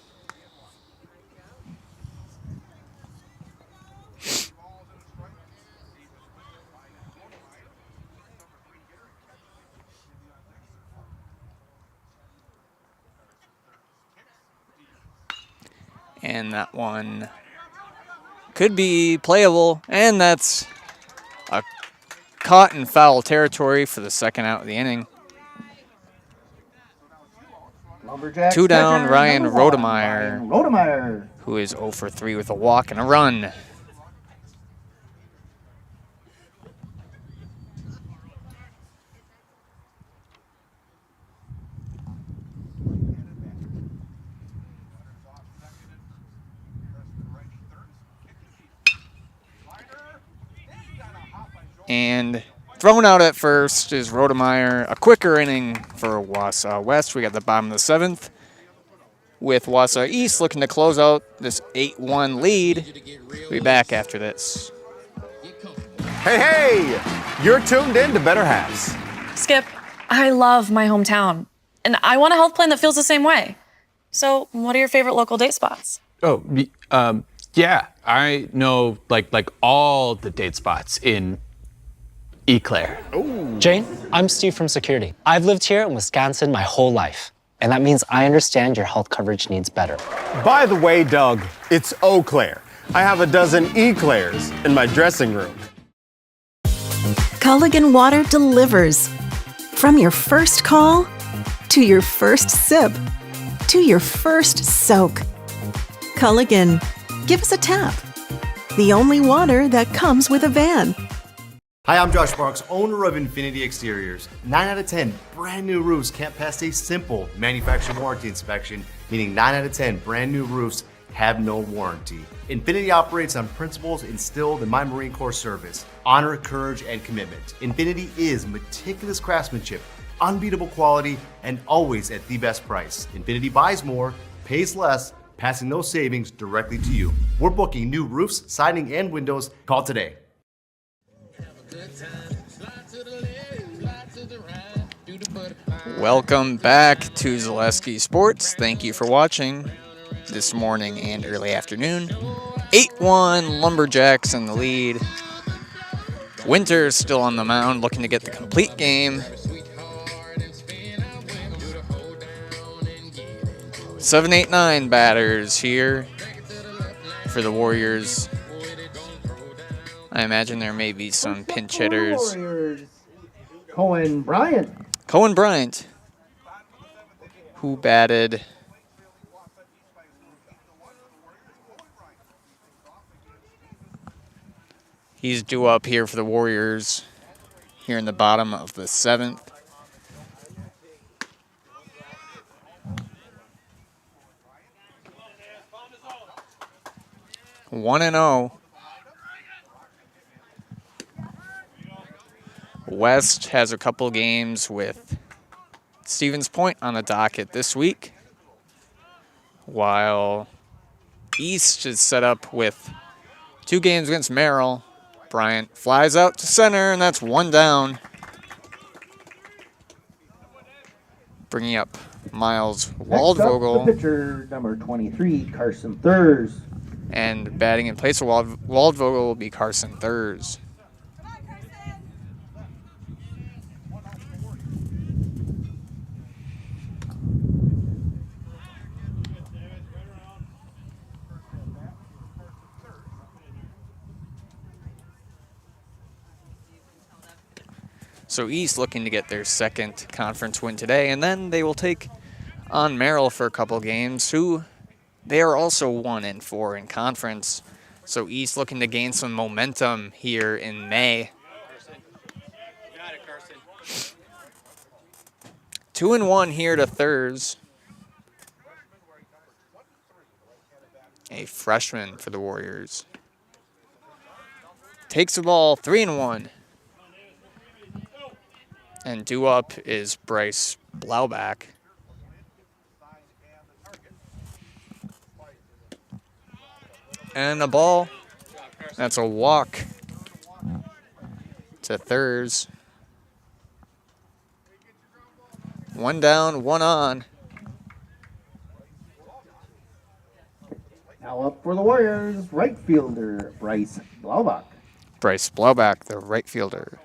And that one could be playable, and that's a caught in foul territory for the second out of the inning. Lumberjacks 2 down, pitcher, Ryan number 1, Rodemeyer, Ryan Rodemeyer. who is 0 for 3 with a walk and a run. And thrown out at first is Rodemeyer. A quicker inning for Wausau West. We got the bottom of the 7th with Wausau East looking to close out this 8-1 lead. We'll be back after this. Hey, you're tuned in to Better Halves. Skip, I love my hometown, and I want a health plan that feels the same way. So, what are your favorite local date spots? Oh, yeah, I know like all the date spots in Eclair. Jane, I'm Steve from security. I've lived here in Wisconsin my whole life, and that means I understand your health coverage needs better. By the way, Doug, it's Eau Claire. I have a dozen Eclairs in my dressing room. Culligan Water delivers. From your first call, to your first sip, to your first soak. Culligan, give us a tap. The only water that comes with a van. Hi, I'm Josh Marks, owner of Infinity Exteriors. 9 out of 10 brand new roofs can't pass a simple manufacturer warranty inspection, meaning 9 out of 10 brand new roofs have no warranty. Infinity operates on principles instilled in my Marine Corps service: honor, courage, and commitment. Infinity is meticulous craftsmanship, unbeatable quality, and always at the best price. Infinity buys more, pays less, passing those savings directly to you. We're booking new roofs, siding, and windows. Call today. Welcome back to Zaleski Sports. Thank you for watching this morning and early afternoon. 8-1 Lumberjacks in the lead. Winter's still on the mound looking to get the complete game. 7, 8, 9 batters here for the Warriors. I imagine there may be some pinch hitters. Cohen Bryant. Cohen Bryant, who batted He's due up here for the Warriors here in the bottom of the 7th. One and 0. West has a couple games with Stevens Point on the docket this week, while East is set up with 2 games against Merrill. Bryant flies out to center, and that's 1 down. Bringing up Miles Waldvogel. The pitcher, number 23, Carson Thurs. And batting in place of Waldvogel will be Carson Thurs. So East looking to get their 2nd conference win today, and then they will take on Merrill for a couple games, who they are also 1-4 in conference. So East looking to gain some momentum here in May. 2-1 here to Thurs. A freshman for the Warriors. Takes the ball, 3-1. And due up is Bryce Blauback. And a ball. That's a walk to Thurs. 1 down, 1 on. Now up for the Warriors, right fielder Bryce Blaubach. Bryce Blauback, the right fielder.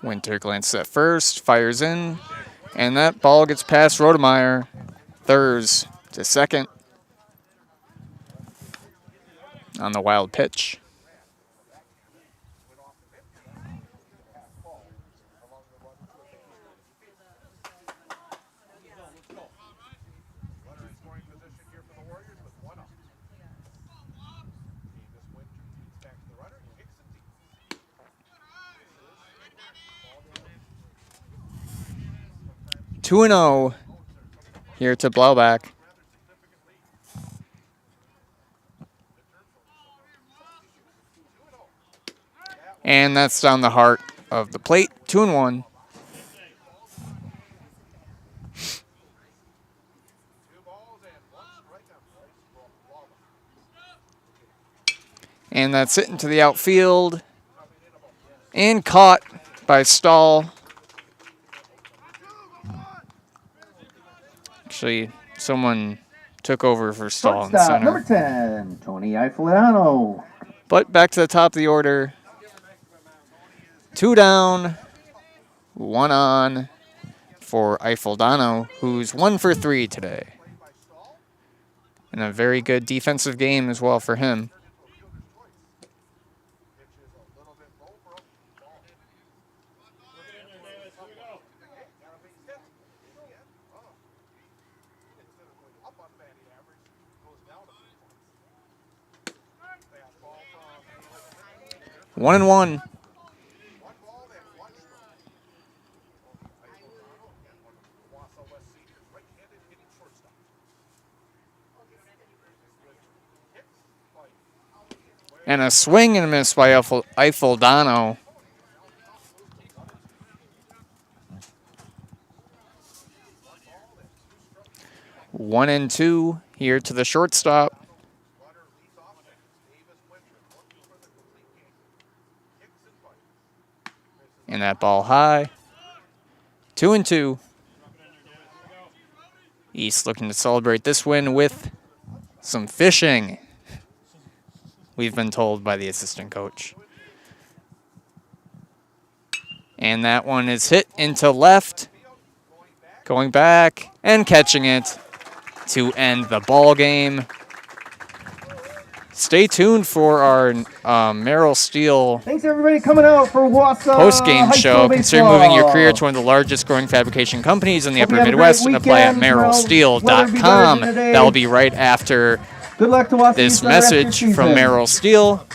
Winter glances at first, fires in, and that ball gets past Rodemeyer. Thurs to second on the wild pitch. Two 2-0 here to Blauback. And that's down the heart of the plate. 2-1. And that's it into the outfield. And caught by Stahl. Actually, someone took over for Stahl in Shortstop, center. number 10, Tony Ifiliano. But back to the top of the order. 2 down, 1 on for Ifildano, who's 1 for 3 today. And a very good defensive game as well for him. One and 1. And a swing and a miss by Ifildano. One and 2 here to the shortstop. And that ball high. 2 and 2. East looking to celebrate this win with some fishing, we've been told by the assistant coach. And that one is hit into left, going back and catching it to end the ball game. Stay tuned for our Merrill Steel Thanks everybody coming out for Wausau post-game High show. School Consider baseball. moving your career to one of the largest growing fabrication companies in the Hope you upper have a Midwest great and apply at weekend. Weather be better merrillsteel.com. than today. That will be right after Good luck to Wausau this East on the rest of your message season. from Merrill Steel.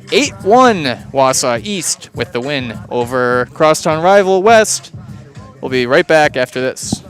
8-1 Wausau East with the win over crosstown rival West. We'll be right back after this.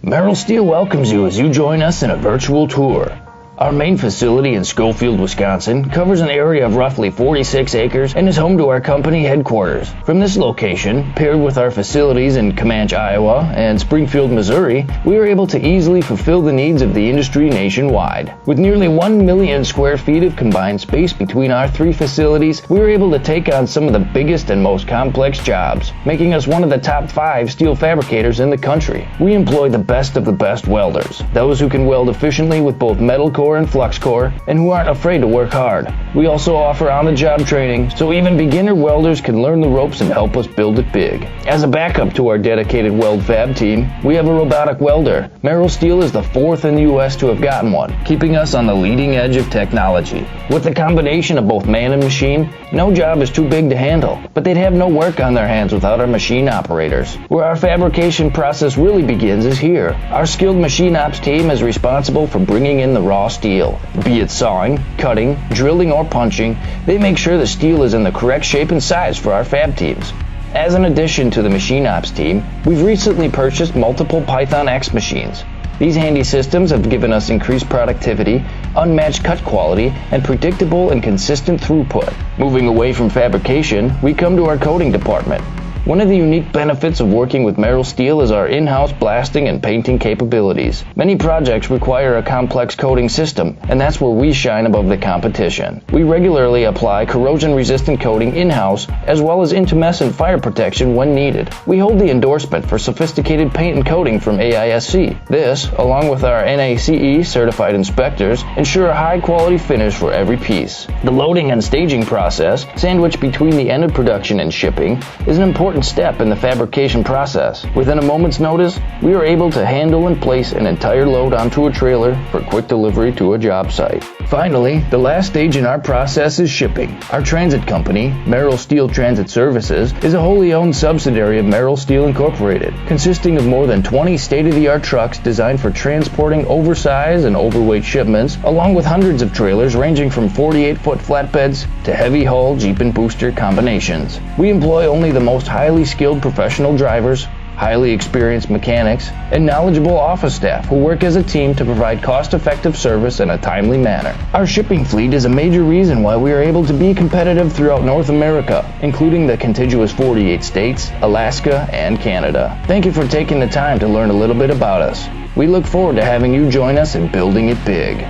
Merrill Steel welcomes you as you join us in a virtual tour. Our main facility in Schofield, Wisconsin covers an area of roughly 46 acres and is home to our company headquarters. From this location, paired with our facilities in Comanche, Iowa and Springfield, Missouri, we are able to easily fulfill the needs of the industry nationwide. With nearly 1 million square feet of combined space between our 3 facilities, we are able to take on some of the biggest and most complex jobs, making us one of the top 5 steel fabricators in the country. We employ the best of the best welders, those who can weld efficiently with both metal core and flux core, and who aren't afraid to work hard. We also offer on-the-job training, so even beginner welders can learn the ropes and help us build it big. As a backup to our dedicated weld fab team, we have a robotic welder. Merrill Steel is the 4th in the U.S. to have gotten one, keeping us on the leading edge of technology. With the combination of both man and machine, no job is too big to handle, but they'd have no work on their hands without our machine operators. Where our fabrication process really begins is here. Our skilled machine ops team is responsible for bringing in the raw steel. Be it sawing, cutting, drilling, or punching, they make sure the steel is in the correct shape and size for our fab teams. As an addition to the machine ops team, we've recently purchased multiple Python X machines. These handy systems have given us increased productivity, unmatched cut quality, and predictable and consistent throughput. Moving away from fabrication, we come to our coating department. One of the unique benefits of working with Merrill Steel is our in-house blasting and painting capabilities. Many projects require a complex coating system, and that's where we shine above the competition. We regularly apply corrosion-resistant coating in-house, as well as intumescent fire protection when needed. We hold the endorsement for sophisticated paint and coating from AISC. This, along with our NACE certified inspectors, ensure a high-quality finish for every piece. The loading and staging process, sandwiched between the end of production and shipping, is an important step in the fabrication process. Within a moment's notice, we are able to handle and place an entire load onto a trailer for quick delivery to a job site. Finally, the last stage in our process is shipping. Our transit company, Merrill Steel Transit Services, is a wholly owned subsidiary of Merrill Steel Incorporated, consisting of more than 20 state-of-the-art trucks designed for transporting oversized and overweight shipments, along with hundreds of trailers ranging from 48-foot flatbeds to heavy-haul Jeep and booster combinations. We employ only the most highly skilled professional drivers, highly experienced mechanics, and knowledgeable office staff who work as a team to provide cost-effective service in a timely manner. Our shipping fleet is a major reason why we are able to be competitive throughout North America, including the contiguous 48 states, Alaska, and Canada. Thank you for taking the time to learn a little bit about us. We look forward to having you join us in building it big.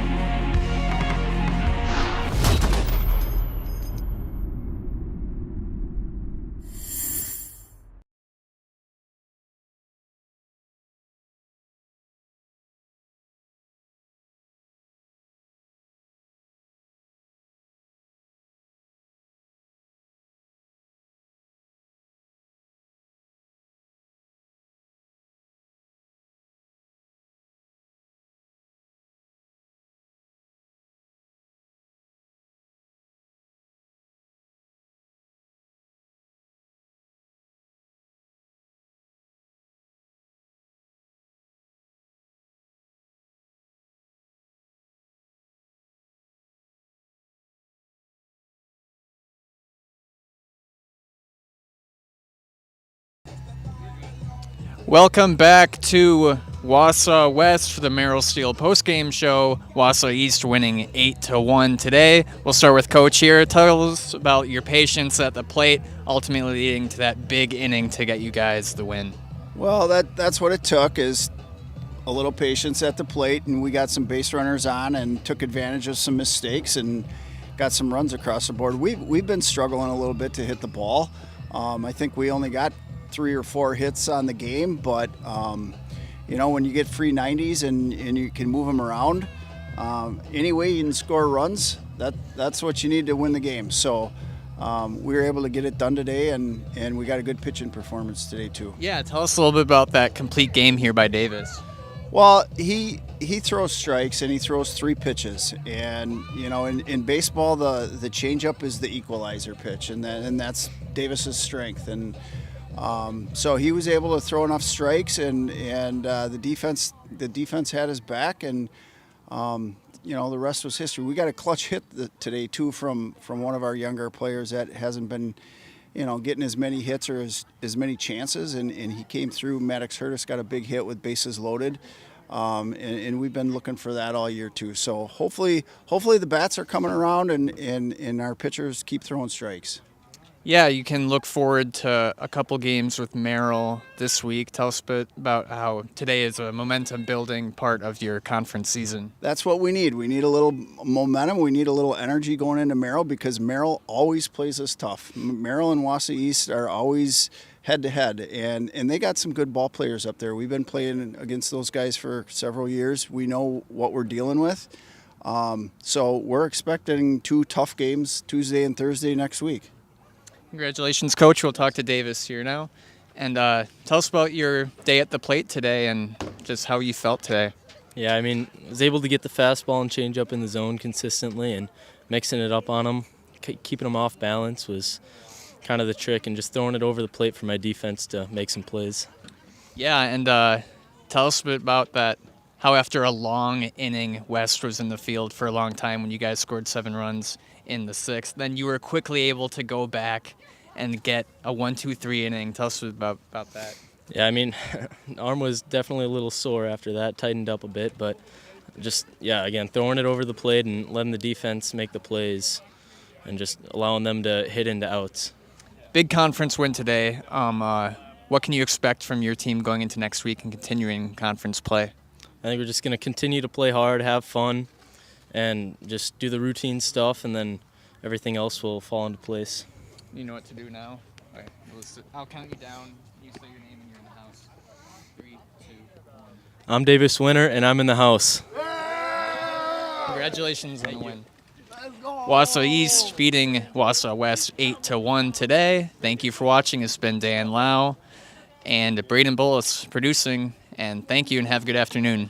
Welcome back to Wausau West for the Merrill Steel postgame show. Wausau East winning 8-1 today. We'll start with Coach here. Tell us about your patience at the plate, ultimately leading to that big inning to get you guys the win. Well, that's what it took, is a little patience at the plate, and we got some base runners on and took advantage of some mistakes and got some runs across the board. We've been struggling a little bit to hit the ball. I think we only got 3 or 4 hits on the game, but when you get free 90s and you can move them around, any way you can score runs, that's what you need to win the game. So we were able to get it done today, and we got a good pitching performance today too. Yeah, tell us a little bit about that complete game here by Davis. Well, he throws strikes and he throws 3 pitches, and you know, in baseball the changeup is the equalizer pitch, and that's Davis's strength, and so he was able to throw enough strikes, and the defense had his back, and you know, the rest was history. We got a clutch hit today too from one of our younger players that hasn't been, you know, getting as many hits or as many chances, and he came through. Maddox Hurtis got a big hit with bases loaded, and we've been looking for that all year too. So hopefully the bats are coming around, and our pitchers keep throwing strikes. Yeah, you can look forward to a couple games with Merrill this week. Tell us a bit about how today is a momentum-building part of your conference season. That's what we need. We need a little momentum. We need a little energy going into Merrill, because Merrill always plays us tough. Merrill and Wausau East are always head-to-head, and they got some good ball players up there. We've been playing against those guys for several years. We know what we're dealing with. So we're expecting 2 tough games Tuesday and Thursday next week. Congratulations, Coach. We'll talk to Davis here now. And tell us about your day at the plate today and just how you felt today. Yeah, I mean, I was able to get the fastball and change up in the zone consistently, and mixing it up on them, keeping them off balance was kind of the trick, and just throwing it over the plate for my defense to make some plays. Yeah, and tell us a bit about that, how after a long inning, West was in the field for a long time when you guys scored 7 runs in the 6th. Then you were quickly able to go back and get a 1-2-3 inning. Tell us about that. Yeah, I mean, arm was definitely a little sore after that, tightened up a bit, but just, yeah, again, throwing it over the plate and letting the defense make the plays and just allowing them to hit into outs. Big conference win today. What can you expect from your team going into next week and continuing conference play? I think we're just going to continue to play hard, have fun, and just do the routine stuff, and then everything else will fall into place. You know what to do now? All right, I'll count you down. You say your name and you're in the house. 3, 2, 1. I'm Davis Winter, and I'm in the house. Congratulations on the win. Wausau East beating Wausau West 8-1 today. Thank you for watching. It's been Dan Lau and Braden Bullis producing. And thank you and have a good afternoon.